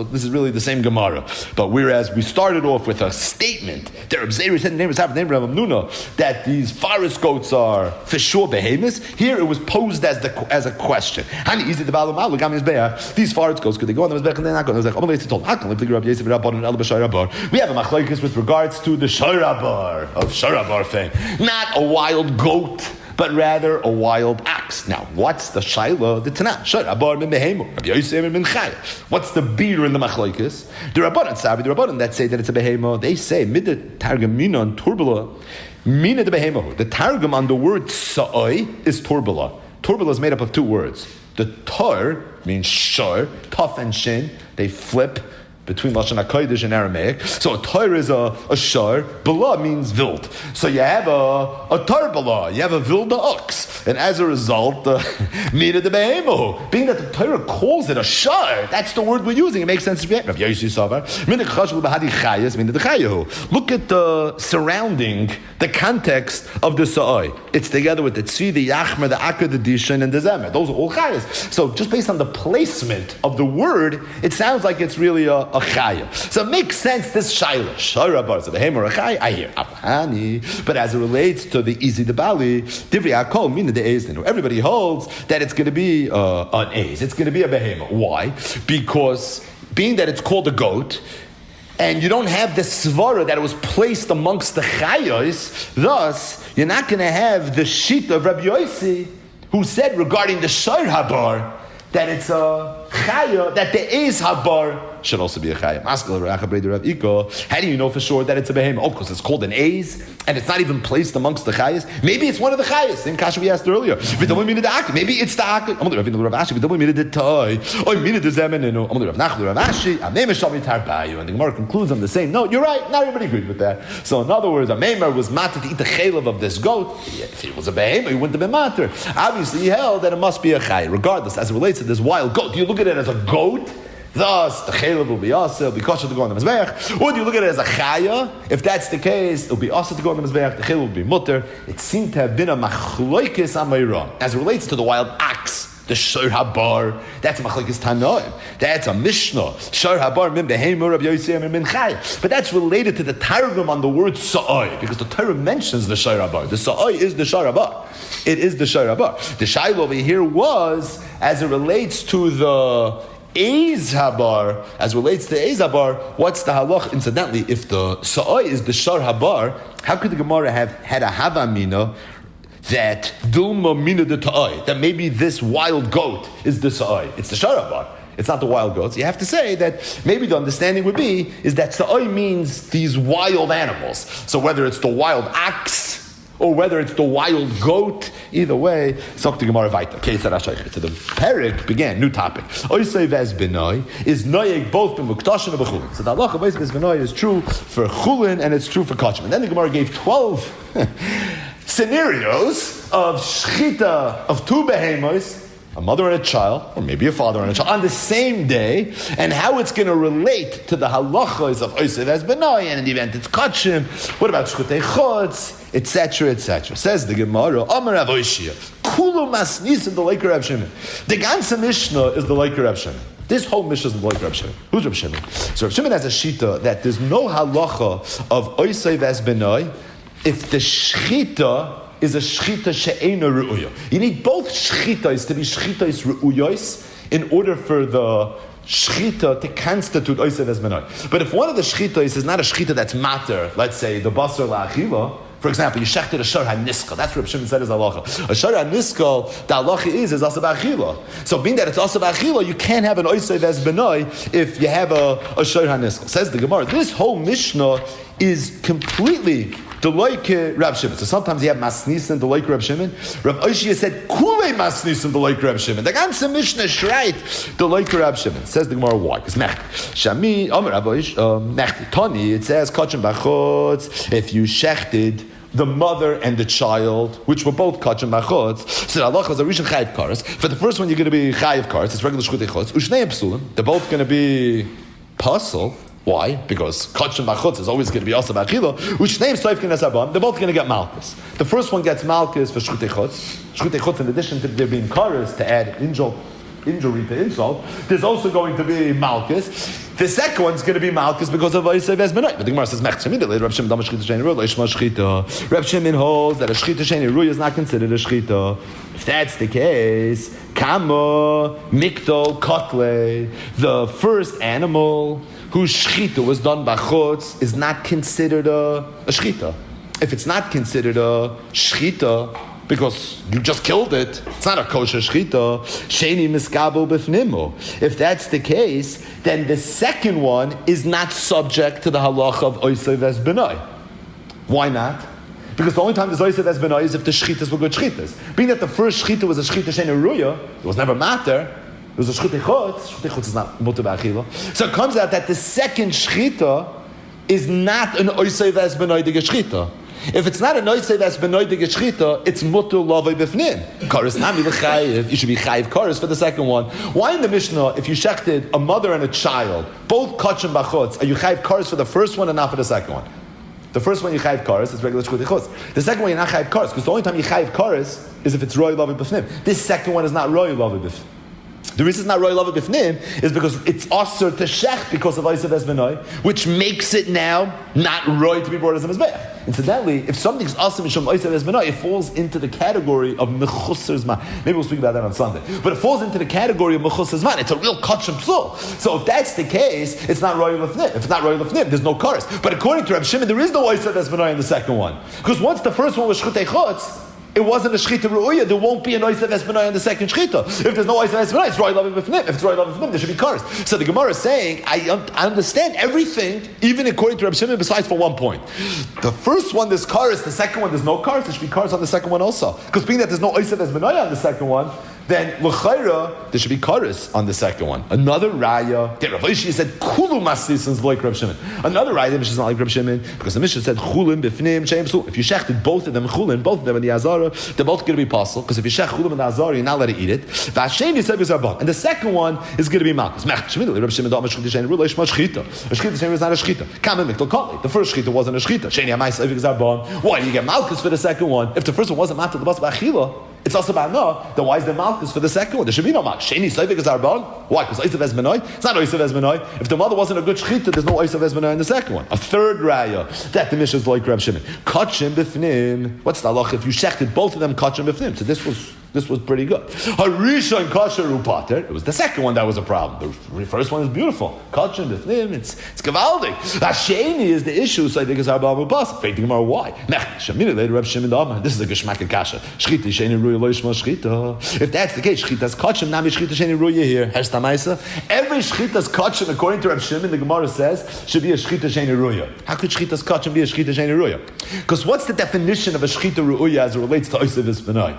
this is really the same Gemara. But whereas we started off with a statement that Reb Zeir said in the name of Rav Saf and the name of Rav Nun that these forest goats are for sure behemoths. Here it was posed as a question. These forest goats, could they go on the mizbech and they're not going? We have a machlokes with regards to the shorabar of shorabar thing, not a wild goat, but rather a wild ox. Now, what's the shaila? The Tanakh. Shorabar min behemo. Rabbi Yosef min chaya. What's the beer in the machlokes? The Rabbanan Sabi, the Rabbanan that say that it's a behemo. They say mid targum minon turbula. Mina de behemo. The targum on the word sa'oi is turbula. Turbula is made up of 2 words. The tor means shor, tough and shin. They flip between Lashon HaKodesh and Aramaic. So a Torah is a shar, bala means wild. So you have a tar bala, you have a wilde ox. And as a result, mina de behemo. Being that the Torah calls it a shar, that's the word we're using. It makes sense to be. Look at the surrounding, the context of the sa'ai. It's together with the tzvi, the yachmer, the akar, the dishan, and the zemer. Those are all chayas. So just based on the placement of the word, it sounds like it's really a chaya. So it makes sense, this shaila, shara so the hem or a chaya, I hear apani. But as it relates to the easy the bali, divrei akol, mina the eis. Everybody holds that it's going to be an eis. It's going to be a behemoth. Why? Because being that it's called a goat, and you don't have the svara that it was placed amongst the chayos, thus you're not going to have the shita of Rabbi Yossi, who said regarding the shar habar that it's a chaya, that the eis habar should also be a chaya. How do you know for sure that it's a behemoth? Oh, because it's called an eis, and it's not even placed amongst the chayas. Maybe it's one of the chayas. Same kasha we asked earlier. Maybe it's the akid. And the Gemara concludes on the same note. You're right. Not everybody agreed with that. So in other words, a meimer was matter to eat the chaylev of this goat. If he was a behemoth, he wouldn't have been matter. Obviously, he held that it must be a chaya, regardless. As it relates to this wild goat, do you look at it as a goat? Thus, the chaylev will be also, it'll be kosher to go on the mizbeach. Or do you look at it as a chaya? If that's the case, it'll be also to go on the mizbeach. The chaylev will be mutter. It seemed to have been a machloikis amayra. As it relates to the wild ox, the shor habar, that's a machlekes tanoim. That's a mishnah. Shor habar min behemur Rabbi Yossi min chay. But that's related to the targum on the word sa'ai, because the Torah mentions the shor habar. The sa'ai is the shor habar. It is the shor habar. The shaila over here was as it relates to the Eis habar, as relates to Eis habar, what's the halach? Incidentally, if the sa'ai is the shor habar, how could the Gemara have had a havamina that Dilma mina de ta'ai, that maybe this wild goat is the sa'ai? It's the shor habar. It's not the wild goats. You have to say that maybe the understanding would be is that sa'ai means these wild animals. So whether it's the wild ox or whether it's the wild goat, either way, Sok the Gemara Vaita. So the Perik began, new topic. Oisei ves benoi is noyeg both b'muktashin and b'chulin. So the halacha of oisei ves benoi is true for chulin and it's true for kachim. And then the Gemara gave 12 scenarios of shchita of two behemoths, a mother and a child, or maybe a father and a child, on the same day, and how it's going to relate to the halachos of oisei ves benoi, and in the event it's kachim. What about shchutei chutz? Etc., etc. Says the Gemara, Amar Rav Oishia, Kulu masnis in the Leiker Rav Shimon. The ganze Mishnah is the Leiker Rav Shimon. This whole Mishnah is the Leiker Rav Shimon. Who's Rav Shimon? So Rav Shimon has a shita that there's no halacha of oisei ves benoi if the shchita is a shchita she'ena ru'uya. You need both shchitas to be shchitas ru'uyos in order for the shchita to constitute oisei ves benoi. But if one of the shchitas is not a shchita that's matter, let's say the basar la'achila, for example, you shechted a shor haniskal. That's what Reb Shimon said is halacha. A shor haniskal, the halacha is asa b'achila. So being that it's asa b'achila, you can't have an oisei ves benoi if you have a shor haniskal. Says the Gemara, this whole Mishnah is completely the like Reb Shimon. So sometimes you have masnis and the like Reb Shimon. Reb Oishia said kule masnis and the like Reb Shimon. The ganze Mishnah shreit the like Reb Shimon. Says the Gemara, why? Because mechti shami Amar Reb Oish mechti tani. It says kachim b'chutz if you shechted the mother and the child, which were both kachim b'chutz. So the halacha is a rishon chayiv kares. For the first one, you're going to be chayiv kares. It's regular shchutei chutz. Ushnei psulim. They're both going to be pasul. Why? Because kachim b'chutz is always going to be asa b'achila. Ushnei soifkin esabam. They're both going to get malchus. The first one gets malchus for shchutei chutz. Shchutei chutz, in addition to there being kares to add injury to insult, there's also going to be malchus. The second one's going to be malchus because of oisei ves benoi. But the Gemara says mechti immediately. Reb Shimon dama shchita she'eni ruya leishma shchita. Reb Shimon holds that a shchita she'eni ruya is not considered a shchita. If that's the case, kama mikdol kotle, the first animal whose shchita was done b'chutz is not considered a shchita. If it's not considered a shchita because you just killed it, it's not a kosher shchita. Sheni miskabo b'fnimo. If that's the case, then the second one is not subject to the halacha of oisei ves benoi. Why not? Because the only time there's oisei ves benoi is if the shchitas were good shchitas. Being that the first shchita was a shchita sheni ruya, it was never matter. There's a shchita chutz. Shchita chutz is not mutter b'achila. So it comes out that the second shchita is not an oisei ves benoidige shchita. If it's not a noisei ves benoidige shchita, it's mutter lavoi b'fnim. Kares nami l'chayiv. You should be chayiv kares for the second one. Why in the Mishnah, if you shechted a mother and a child, both kachim b'chutz, are you chayiv kares for the first one and not for the second one? The first one you chayiv kares is regular shchita chutz. The second one you're not chayiv kares because the only time you chayiv kares is if it's roi lavoi b'fnim. This second one is not roi lavoi b'fnim. The reason it's not Roy Lava Bifnim is because it's Aser to Shech because of Isa Vezbenoi, which makes it now not Roy to be brought as a Mizbeach. Incidentally, if something's Aser Mishum Isa Vezbenoi, it falls into the category of Mechusar Zman. Maybe we'll speak about that on Sunday. But it falls into the category of Mechusar Zman. It's a real Kachem Psul. So if that's the case, it's not Roy Lefnim. If it's not Roy Lefnim, there's no Kares. But according to Reb Shimon, there is no Isa Vezbenoi in the second one. Because once the first one was Shchutei Chutz, it wasn't a shchita ru'uya. There won't be an oisav esbenai in the second shchita. If there's no oisav esbenai, it's roi lavim b'fnim. If it's roi lavim b'fnim, there should be cars. So the Gemara is saying, I understand everything, even according to Reb Shimon, besides for one point. The first one there's cars, the second one there's no cars. There should be cars on the second one also. Because being that there's no oisav esbenai on the second one, then l'chayra there should be kares on the second one. Another raya, Rav Oshi said kulu maslisans like Reb Shimon. Another raya, the Mishnah is not like Reb Shimon because the Mishnah said chulin b'fnim sheim psul. If you shechted both of them chulin, both of them in the azara, they're both going to be possible because if you shech chulin in the azara, you're not allowed to eat it. V'ashem yisrael v'zarbon, and the second one is going to be malchus. Mech shmidli Reb Shimon da'am shchita shein ruleish ma shchita. A shchita shein is not a shchita. Kamen mikdal kali. The first shchita wasn't a shchita. Shein yamais v'zarbon. Why do you get malchus for the second one? If the first one wasn't matzah the bas b'achila, it's also about no. Then why is there malchus for the second one? There should be no malchus. Sheni soivik is arbon. Why? Because oisav esbenoi. It's not oisav esbenoi. If the mother wasn't a good shchita, there's no oisav esbenoi in the second one. A third raya that the Mishnah is like Reb Shimon. Kachim b'fnim. What's the halacha if you shechted both of them kachim b'fnim? So this was pretty good. Harishon kasher upater. It was the second one that was a problem. The first one is beautiful. Kachim b'fnim. It's gavaldik. Hasheni is the issue. So I think it's arbon upas. Faith Gemara why? Shamina later Reb Shimon Dama. This is a geshmak kasha. Shchita sheni ruya lo yishma shchita. If that's the case, shchita's kachim nami shchita sheni ruya here. Heshtamaisa. Every shchita's kachim, according to Reb Shimon, the Gemara says should be a shchita sheni ruya. How could shchita's kachim be a shchita sheni ruya? Because what's the definition of a shchita ruya as it relates to oisav isbenai?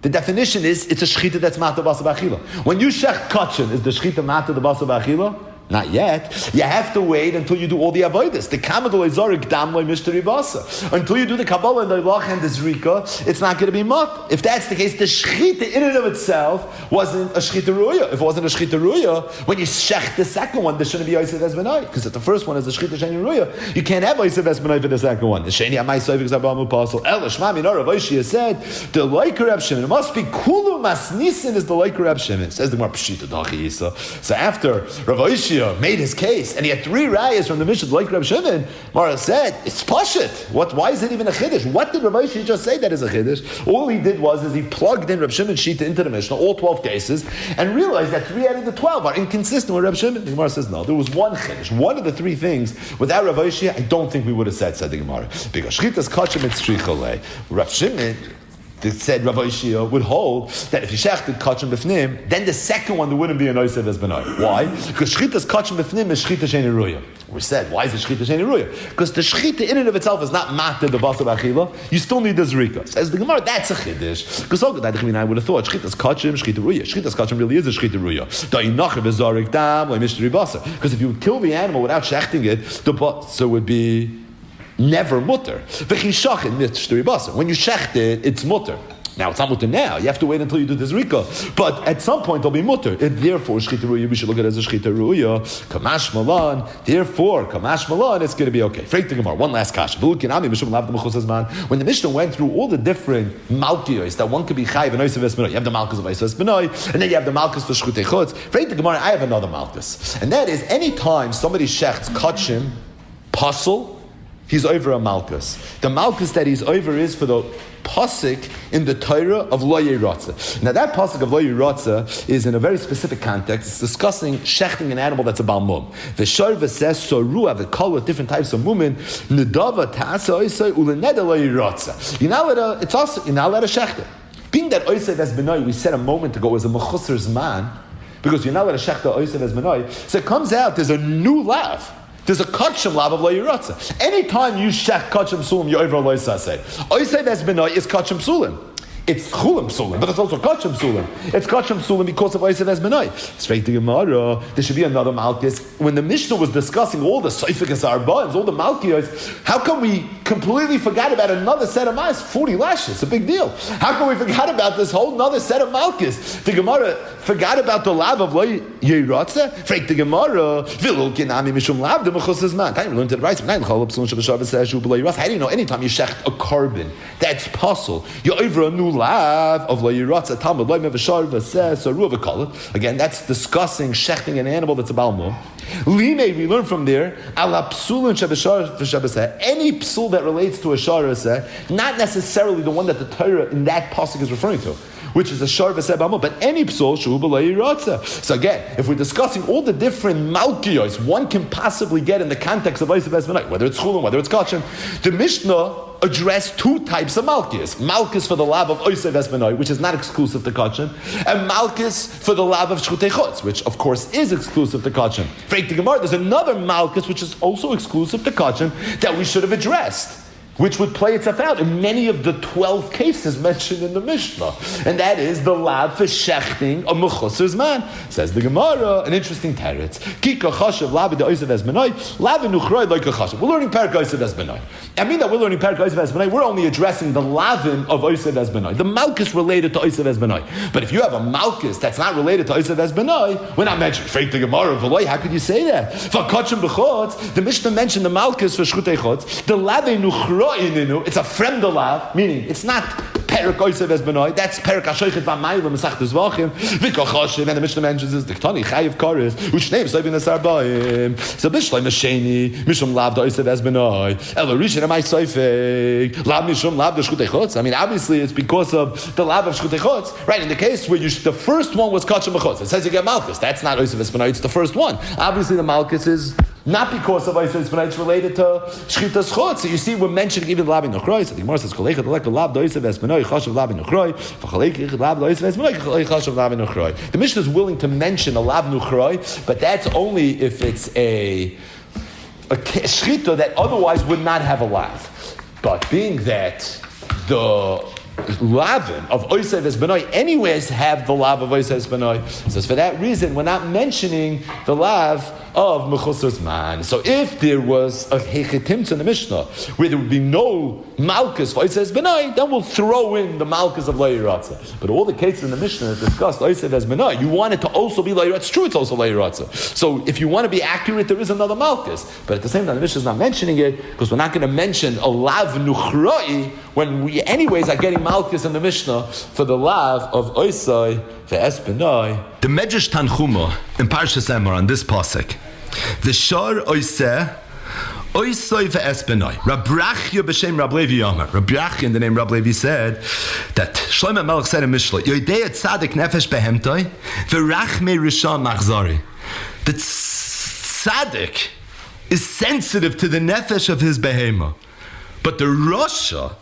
The definition is it's a shchita that's mata basa b'achila. When you shech kachim, is the shchita mata the basa b'achila? Not yet. You have to wait until you do all the avodas. The kamadol ezorik damloi mishteri basa. Until you do the kabbalah and the ilach and the zrika, it's not going to be mut. If that's the case, the shchita in and of itself wasn't a shchita ruya. If it wasn't a shchita ruya, when you shech the second one, there shouldn't be oisav esbenai. Because if the first one is a shchita sheni ruya, you can't have oisav esbenai for the second one. The sheni amai soivik zabamu pasal. El shmami nor Rav Oshi said the like Reb Shimon. It must be kulu masnisin is the like Reb Shimon. Says the Gemara pshita dachi yisa. So after Rav Oshi made his case, and he had three rayas from the Mishnah like Reb Shimon, Mara said, it's pashit. Why is it even a chiddush? What did Rav Oshi just say that is a chiddush? All he did was he plugged in Reb Shimon's shita into the Mishnah, all 12 cases, and realized that 3 out of the 12 are inconsistent with Reb Shimon. The Gemara says, no, there was one chiddush. One of the 3 things, without Rav Oshi, I don't think we would have said the Gemara. Because shchitas kachim et strichale. Reb Shimon, that said Rav Oshia would hold that if you shechted kachim b'fnim, then the second one there wouldn't be an oisav esbenai. Why? Because shchitas kachim b'fnim is shchita sheni ruya. We said, why is it shchita sheni ruya? Because the shchita in and of itself is not matter the basa b'achila. You still need the zrika. Says the Gemara, that's a chiddush. Because I would have thought shchitas kachim shchita ruya. Shchitas kachim really is a shchita ruya. Because if you would kill the animal without shechting it, the basa would be never mutter. When you shecht it, it's mutter. Now it's not mutter now. You have to wait until you do the zrika. But at some point it'll be mutter. Therefore, shchita ruya, we should look at it as a shchita ruya. Kamash malan. Therefore, kamash malan, it's going to be okay. Freik the Gemara. One last kasha. When the Mishnah went through all the different malkiyos that one could be chayiv and oisav esbenai, you have the malchus of oisav esbenai, and then you have the malchus for shchutei chutz. Freik the Gemara. I have another malchus, and that is any time somebody shechts kachim pasul, he's over a malchus. The malchus that he's over is for the pasuk in the Torah of Lo Yiratza. Now that pasuk of Lo Yiratza is in a very specific context. It's discussing shechting an animal that's a balmum. The Sharva says sorua the call with different types of mumin. Nedava ta'asa oisay uleneda Lo Yiratza. You're not allowed to shecht it. Being that oisay vesbenoi, we said a moment ago, is a mechusar zman, because you're not allowed to shecht the oisay vesbenoi. So it comes out there's a new lav. There's a kachim lav of lo yiratza. Anytime you shech kachim sulim, you're over lo yisaseh. Oisei vesbenoi is kachim sulim. it's Chulin Psulim, but it's also Kachim Psulim. It's Kachim Psulim because of Oisev Esbenoi. Straight to Gemara, there should be another Malchus. When the Mishnah was discussing all the Seifikas Arba'im, all the Malchios, how come we completely forgot about another set of Mas? 40 lashes, it's a big deal. How come we forgot about this whole another set of Malchus? The Gemara forgot about the lav of Lo Yeratze? Straight to Gemara, Vilul Kinami Mishum Lav, the Mechus Man. Time we learned to the right. How do you know anytime you shecht a carbon that's puzzle, you're over a new lav of Lo Yeratze, Talmud, Lo Mevashar, Vases, or Ruvakolit. Again, that's discussing shechting an animal that's a Balmo. Lime, we learn from there, ala psulin shabashar v'shabaseh. Any psul that relates to a sharaseh, not necessarily the one that the Torah in that pasuk is referring to, which is a shar v'seh b'amot, but any psul shu b'lei yiratze. So again, if we're discussing all the different malkiyos one can possibly get in the context of Oisev Esbenai, whether it's chulin, whether it's kachem, the Mishnah address two types of malchus. Malchus for the lav of Oisev Esbenai, which is not exclusive to kachem, and malchus for the lav of shchutei chutz, which of course is exclusive to kachem. Freik the Gemara, there's another malchus which is also exclusive to kachem that we should have addressed, which would play itself out in many of the 12 cases mentioned in the Mishnah. And that is the lav for shechting of mechuser's man. Says the Gemara, an interesting teretz. Kika chashav lav de Oisev Esbenai, lav nuchroi like a chashav. We're learning Parak Oisev Esbenai. I mean that we're learning Parak Oisev Esbenai, we're only addressing the lavin of Oisev Esbenai, the malchus related to Oisev Esbenai. But if you have a malchus that's not related to Oisev Esbenai, we're not mentioning Freik the Gemara, V'loi, how could you say that? For kachem b'chutz, the Mishnah mentioned the malchus for shchutei chutz, the lavin nuchroi. It's a fremde lav, meaning it's not Perak Oisev Esbenai, that's Perak Ashoichet V'Mayla Mesachtes V'achim V'Kochoshev, and the Mishnah mentions this, Diktani Chayiv Koris, U'Shnei V'Soivin Esarbaim, so Bishleim Mesheni, Mishum Lav Da Oisev Esbenai, Ela Rishon Amai Soifeg, Lav Mishum Lav Da Shchutei Chutz. I mean, obviously it's because of the Lav of Shchutei Chutz, right? In the case where the first one was Kachem B'chutz, it says you get Malchus, that's not Oisev Esbenai, it's the first one. Obviously the Malchus is not because of Oisev Esbenai, it's related to Shchitas Chutz. So you see, we're mentioning even Lav Nuchroi. So the Gemara says, "Kolechet Leka Lav Oisev Esbenai Chashav Lav Nuchroi." V'Kolechet Lav Oisev Esbenai Chashav Lav Nuchroi. The Mishnah is willing to mention a Lav Nuchroi, but that's only if it's a shchita that otherwise would not have a lav. But being that the lavin of Oisev Esbenai anyways have the lav of Oisev Esbenai, so for that reason we're not mentioning the lav of Mechuser's man. So if there was a Hechetimtz in the Mishnah where there would be no Malchus for Oisev Esbenai, then we'll throw in the Malchus of Lo Yeratze. But all the cases in the Mishnah that discussed Oisev Esbenai, you want it to also be Lo Yeratze. It's true, it's also Lo Yeratze. So if you want to be accurate, there is another Malchus. But at the same time, the Mishnah is not mentioning it because we're not going to mention a Lav Nuchroi when we anyways are getting Malchus in the Mishnah for the Lav of Oisev Esbenai. The Medrash Tanchuma in Parshas Emor on this pasuk, the Shar Oiseh Oisei ve'esbenai. Rab Brachya b'shem Rab Levi Yomer. Rab Brachya in the name Rab Levi said that Shlomo Melech said in Mishlei, Yodei tzadik nefesh behemtoi v'rachmei rishon machzari. The tzadik is sensitive to the nefesh of his behema. But the Rasha,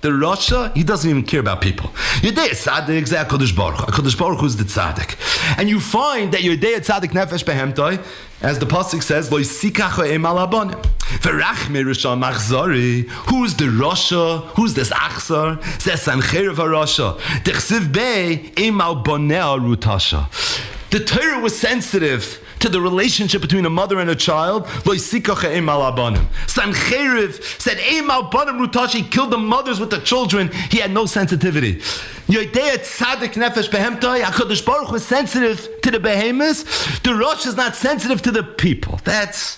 he doesn't even care about people. Yodei Tzadik ze HaKadosh Baruch Hu. HaKadosh Baruch Hu is the Tzadik. And you find that Yodei Tzadik nefesh behemtoi, as the pasuk says, Lo yisikach ha'em al habonim. V'rachmei rishon machzari. Who's the Rasha? Who's this Achzar? Ze Sancherev HaRasha. Dechsiv bei em al boneh rutasha. The Torah was sensitive to the relationship between a mother and a child. Sancheiriv said, he killed the mothers with the children. He had no sensitivity. HaKadosh Baruch was sensitive to the behemoths. The Rosh is not sensitive to the people. That's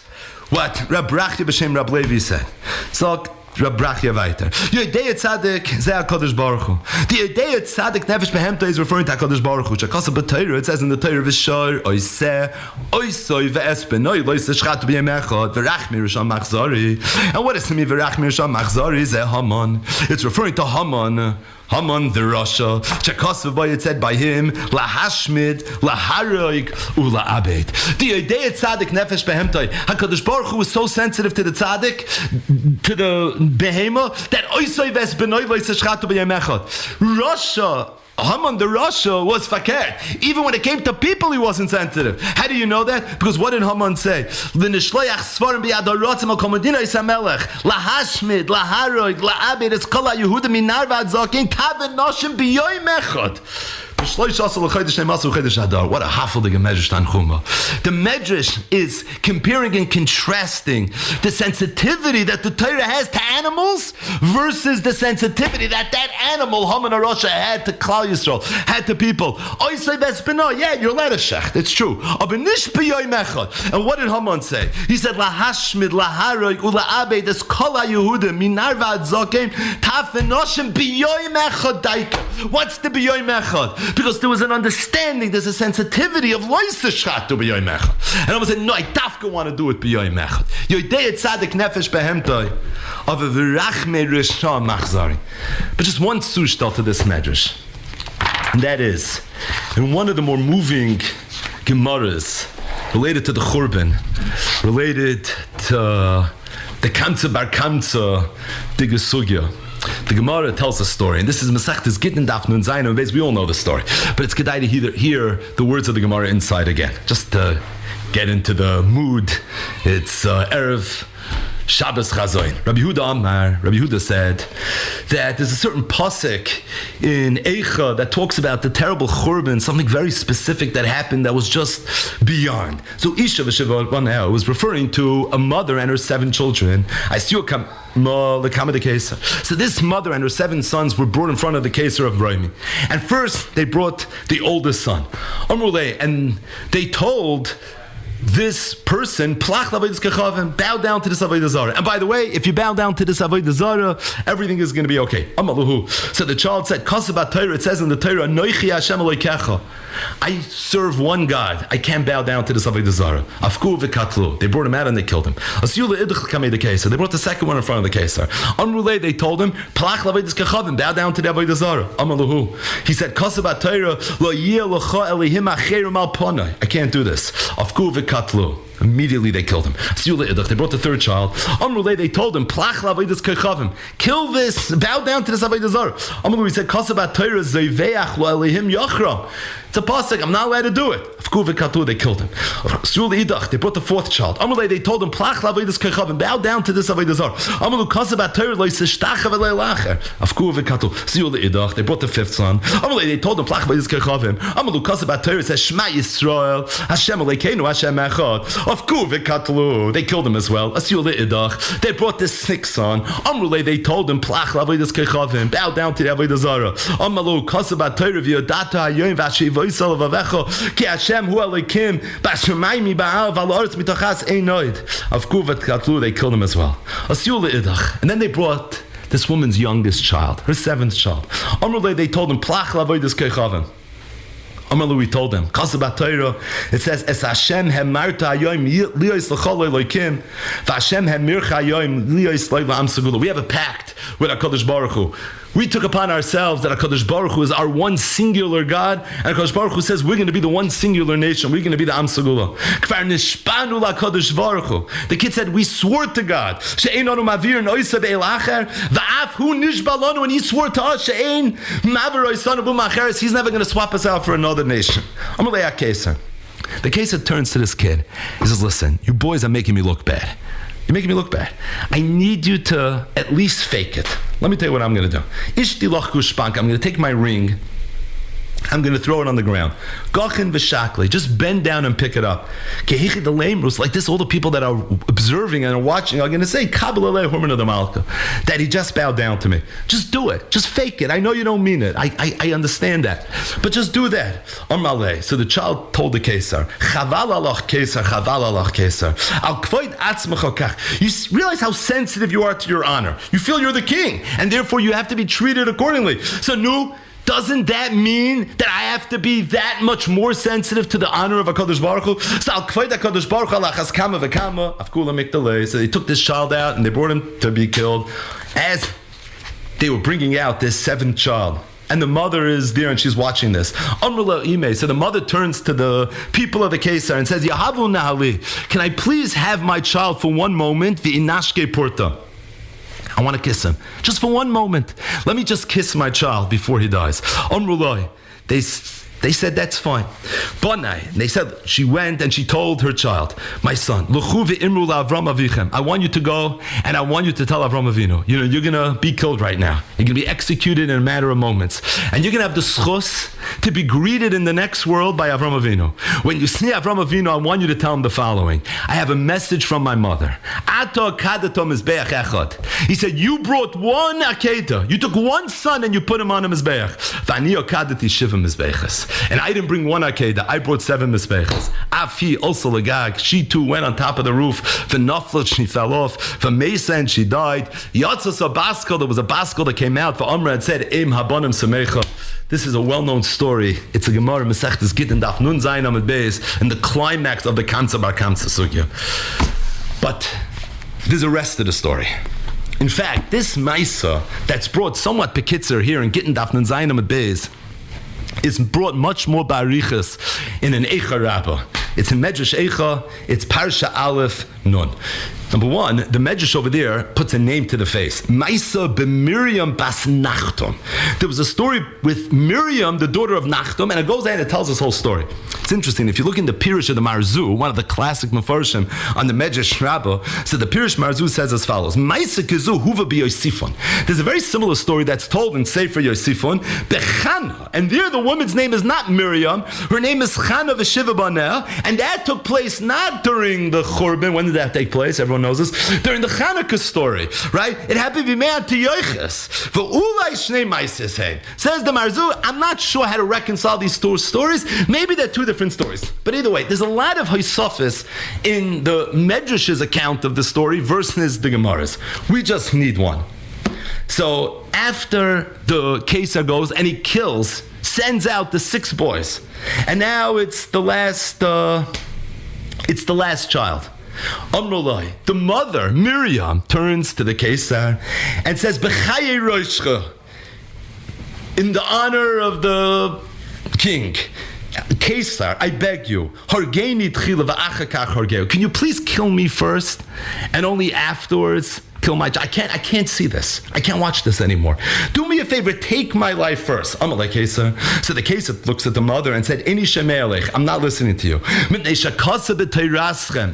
what Rab Brachya b'shem Rab Levi said. So Rab Brachya weiter. Yodei Tzadik ze HaKadosh Baruch Hu. The Yodei Tzadik nefesh behemta is referring to HaKadosh Baruch Hu. Shakasa b'Torah, it says in the Torah, V'shar oiseh oisoi ve'esbenoi loiseh shchat b'yem echad v'rachmi rishon machzari. And what does it mean v'rachmi rishon machzari? Ze Haman. It's referring to Haman. Haman the Rasha. Chakasv by it said by him, lahashmid, laharoik, ula'abed. The Yodei Tzadik nefesh behemtai. HaKadosh Baruch Hu was so sensitive to the Tzadik, to the behema, that oisoi vesbenoi loiseh shchatu b'yem echad. Rasha Haman the Rasha was fakert. Even when it came to people, he wasn't sensitive. How do you know that? Because what did Haman say? L'nishloyach svarim b'yadarotzim al komodina yisamelech lahashmid laharoig laabed es kol haYehudim minar v'adzakin kaven noshim b'yoyim echad. What a hafaldig medrash tanchuma. The medrash is comparing and contrasting the sensitivity that the Torah has to animals versus the sensitivity that animal, Haman HaRasha, had to Klal Yisrael, had to people. Yeah, you're allowed to shecht, it's true. And what did Haman say? He said, Lahashmid, Laharoig, Ula'abed, es kol haYehudim, minar v'adzakim, tafenoshim b'yoyim echad daika. What's the b'yoyim echad? Because there was an understanding, there's a sensitivity of loisa shchat to b'yoyim echad. And I was saying, no, I dafka want to do it b'yoyim echad. Yodei tzadik nefesh behemtoi of a v'rachme rishon machzari. But just one sushtal to this medrash. And that is, in one of the more moving Gemaras related to the Churban, related to the Kamsa Bar Kamsa, the Gesugya. The Gemara tells a story, and this is Masechtas Gittin Daf Nun Zayin. We all know the story, but it's kedai to hear the words of the Gemara inside again, just to get into the mood. It's Erev Shabbos Chazoin. Rabbi Yehuda Amar, Rabbi Yehuda said that there's a certain pasuk in Eicha that talks about the terrible churban, something very specific that happened that was just beyond. So Isha v'Sheva Baneh was referring to a mother and her 7 children. I see the Keser. So this mother and her 7 sons were brought in front of the Keser of Roimi. And first they brought the oldest son, Amruleh, and they told this person, bow down to this Avodah Zarah. And by the way, if you bow down to this Avodah Zarah, everything is going to be okay. So the child said, it says in the Torah, Noichi Hashem Elokecha, I serve one God. I can't bow down to this Avodah Zarah. Afku v'katlu. They brought him out and they killed him. They brought the second one in front of the Kesar. Amruleh, they told him, bow down to the Avodah Zarah. He said, I can't do this. Afku v'katlu. Immediately they killed him. They brought the third child. They told him, kill this, bow down to this Avodah Zarah. He said, it's a pasuk, I'm not allowed to do it. They killed him. They brought the fourth child. They told him, bow down to this Avodah Zarah. They brought the fifth son. They told him, it says, Shema Yisrael, Hashem Elokeinu, Hashem Echad. They killed him as well. They brought the sixth son. They told him, bow down to the Avodah Zarah. They killed him as well. And then they brought this woman's youngest child, her 7th child. They told him, we told them, it says, Es Hashem hemarta hayoim liyos l'chol Elokim, v'Hashem hemircha hayoim liyos l'am segula. We have a pact with HaKadosh Baruch Hu. We took upon ourselves that HaKadosh Baruch Hu is our one singular God, and HaKadosh Baruch Hu says we're going to be the one singular nation. We're going to be the Am Segula. Kvar nishpanu l'HaKadosh Baruch Hu. The kid said, we swore to God. She'ein anu mavir noisa be'el acher, va'af hu nishba lanu, and he swore to us, she'ein mavir oisanu b'macheres, he's never going to swap us out for another nation. Amalei HaKeser. The Keser turns to this kid. He says, listen, you boys are making me look bad. You're making me look bad. I need you to at least fake it. Let me tell you what I'm going to do. I'm going to take my ring. I'm going to throw it on the ground. Gachin v'shakli. Just bend down and pick it up. Kehichi the lemrus. Like this, all the people that are observing and are watching are going to say, Kabbalah hormon of the Malka. That he just bowed down to me. Just do it. Just fake it. I know you don't mean it. I understand that. But just do that. Amalei. So the child told the Kesar, Chaval alach Kesar, Chaval alach Kesar. Al kvoid atzmacha kach. You realize how sensitive you are to your honor. You feel you're the king. And therefore you have to be treated accordingly. So no. Doesn't that mean that I have to be that much more sensitive to the honor of HaKadosh Baruch Hu? So they took this child out and they brought him to be killed as they were bringing out this 7th child. And the mother is there and she's watching this. So the mother turns to the people of the Kesar and says, Yahavu Nahali, can I please have my child for one moment? V'inashke porta. I want to kiss him. Just for one moment. Let me just kiss my child before he dies. Amrullah, they said, that's fine. Bonai, they said, she went and she told her child, my son, I want you to go and I want you to tell Avram Avinu, you're going to be killed right now. You're going to be executed in a matter of moments. And you're going to have the schus to be greeted in the next world by Avram Avinu. When you see Avram Avinu, I want you to tell him the following. I have a message from my mother. He said, you brought one akeda. You took one son and you put him on a mizbeach. And I didn't bring one akeda. I brought 7 mizbeachas. Afi also lagag. She too went on top of the roof. V'naflat, she fell off. V'meisa, and she died. Yatzas a baskel. There was a baskel that came out. V'amra had said, Im habonim samecha. This is a well-known story. It's a Gemara Masechtas Gittin Daf Nun Zayin Amud Beis, and the climax of the Kamsa Bar Kamsa Sugya. But there's a rest of the story. In fact, this Maisa that's brought somewhat Pekitzer here in Gittin Daf Nun Zayin Amud Beis is brought much more barichas in an Eicha Rabbah. It's in Medrash Eicha, it's Parsha Aleph Nun. Number one, the Medrash over there puts a name to the face. Maisa b'Miriam bas Nachtom. There was a story with Miriam, the daughter of Nachtom, and it goes ahead and it tells this whole story. It's interesting. If you look in the Pirush of the Marzu, one of the classic Mefarshim on the Medrash Rabbah, so the Pirush Marzu says as follows: Maisa kizu huva b'Yosifon. There's a very similar story that's told in Sefer Yosifon, Bechana, and there the woman's name is not Miriam, her name is Chana v'Shiva baneh, and that took place not during the Churban. When did that take place? Everyone knows this. During the Chanukah story, right? It happened to be Me'at Yoiches. V'ulai shnei maises hey. Says the Marzu, I'm not sure how to reconcile these two stories. Maybe they're two different stories. But either way, there's a lot of Haisofis in the Medrash's account of the story versus the Gemara's. We just need one. So after the Kesar goes and he kills, sends out the 6 boys, and now it's the last child. Amrullah, the mother, Miriam, turns to the Kesar and says, B'chaye roshcha, in the honor of the king, Kesar, I beg you, Hargeini tchila v'achakach hargeu. Can you please kill me first, and only afterwards kill my child? I can't see this. I can't watch this anymore. Do me a favor, take my life first. Amalek Kesar. So the Kesar looks at the mother and said, Ini shemei alech, I'm not listening to you.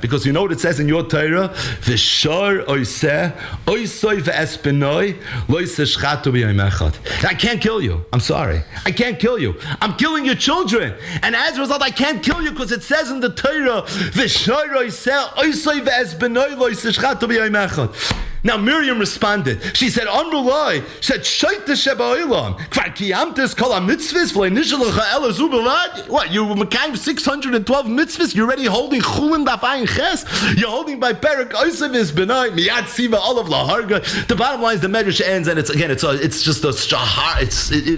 Because you know what it says in your Torah? V'shar oiseh, oisoi v'espenoi, loiseh shchatu b'yom echad. I can't kill you. I'm sorry. I can't kill you. I'm killing your children. And as a result, I can't kill you because it says in the Torah, V'shar oiseh, oisoi v'espenoi, loiseh shchatu b'yom echad. Now Miriam responded. She said, Amrullah, she said, Shaita Sheba Kvar Kiyamtis Kol HaMitzvahs V'lei Nishalacha Ela Zu B'lad. What, you Mekayim 612 mitzvahs? You're already holding Chulin Daf Ayin Ches? You're holding by Perek Oisav Is B'nai Miyad Siva Olav Laharga. The bottom line is the Medrash ends, and it's just an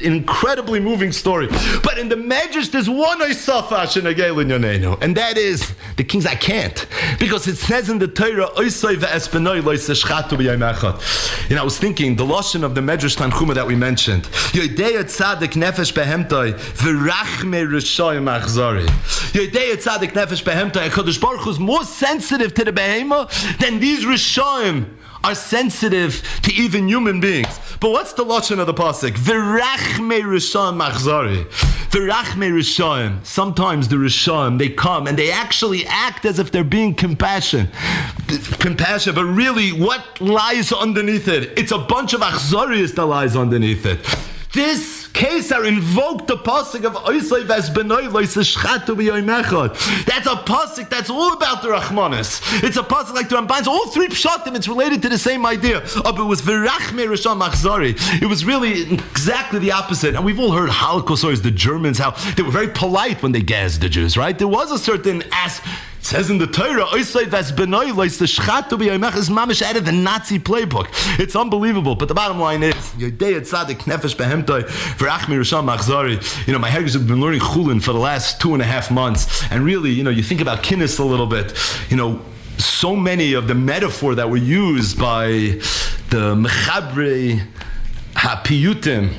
incredibly moving story. But in the Medrash, there's one Oisafash in Agelin Yonenu, and that is the king's I can't, because it says in the Torah Oisai V'Espenoi Loiseh Shchatu. I was thinking the lashon of the Medrash Tanchuma that we mentioned. Yodei tzadik nefesh behemtoi v'rachme rishayim achzari. Yodei tzadik nefesh behemtoi. HaKadosh Baruch Hu is more sensitive to the behema than these rishayim are sensitive to even human beings. But what's the lashon of the pasuk? V'rachme rishayim achzari. V'rachme rishayim. Sometimes the rishayim, they come and they actually act as if they're being compassion, but really, what lies underneath it? It's a bunch of achzarius that lies underneath it. This Kesar invoked the pasuk of Oisai Vesbenoi Loiseh Shchatu B'Yom Echad. That's a pasuk that's all about the Rachmanis. It's a pasuk like the Ramban's. All 3 pshatim, it's related to the same idea. But it was V'rachme Rishon Machzari. It was really exactly the opposite. And we've all heard Holocaust stories, the Germans, how they were very polite when they gassed the Jews, right? There was a certain it says in the Torah, is mamish out of the Nazi playbook. It's unbelievable. But the bottom line is, my Hergish have been learning Chulin for the last 2.5 months. And really, you think about Kinnis a little bit. So many of the metaphor that were used by the Mechabre HaPiyutim,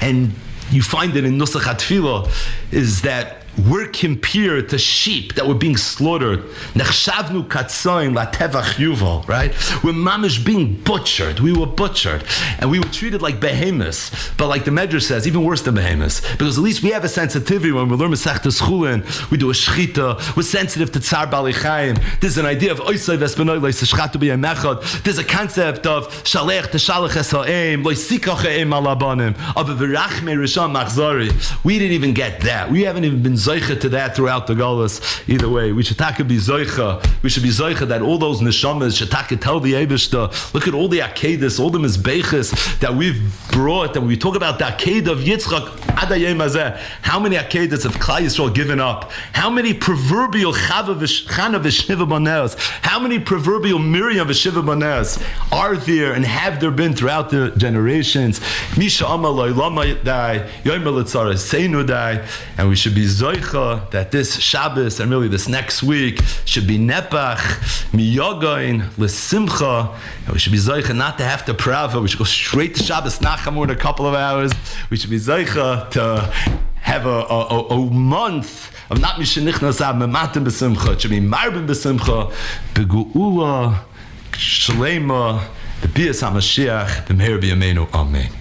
and you find it in Nusach HaTfilah, is that we're compared to sheep that were being slaughtered. Nechshavnu katsoin latevach yuval, right? We're mamish being butchered. We were butchered. And we were treated like behemoths. But like the Medrash says, even worse than behemoths. Because at least we have a sensitivity when we learn Masechtas Chulin. We do a shchita. We're sensitive to Tsar Bali Chaim. There's an idea of oisay v'espenoy loiseshchatu b'yamechad. There's a concept of shalech teshalech es ha'em loisikach ha'em alabanim of a v'rachme rishon machzari. We didn't even get that. We haven't even been zoicha to that throughout the Golas. Either way, we should taka be zoicha. We should be zoicha that all those neshamas should taka tell the Eibishter. Look at all the akedas, all the mizbeiches that we've brought. That when we talk about the akeda of Yitzchak adayim hazeh, how many akedas have Klal Yisrael given up? How many proverbial Chana v'Shiva banes? How many proverbial Miriam v'Shiva banes are there and have there been throughout the generations? Misha amaloi lama dai, yoyma l'tzara seinu dai, and we should be zoicha that this Shabbos and really this next week should be nepach miyogain l'simcha, and we should be zoicha not to have to prava. We should go straight to Shabbos Nachamur in a couple of hours. We should be zoicha to have a month of not mishenichnas mematim b'simcha. It should be marbim b'simcha, begu'ula, shalema, b'bias HaMashiach, b'meher b'yameinu. Amen.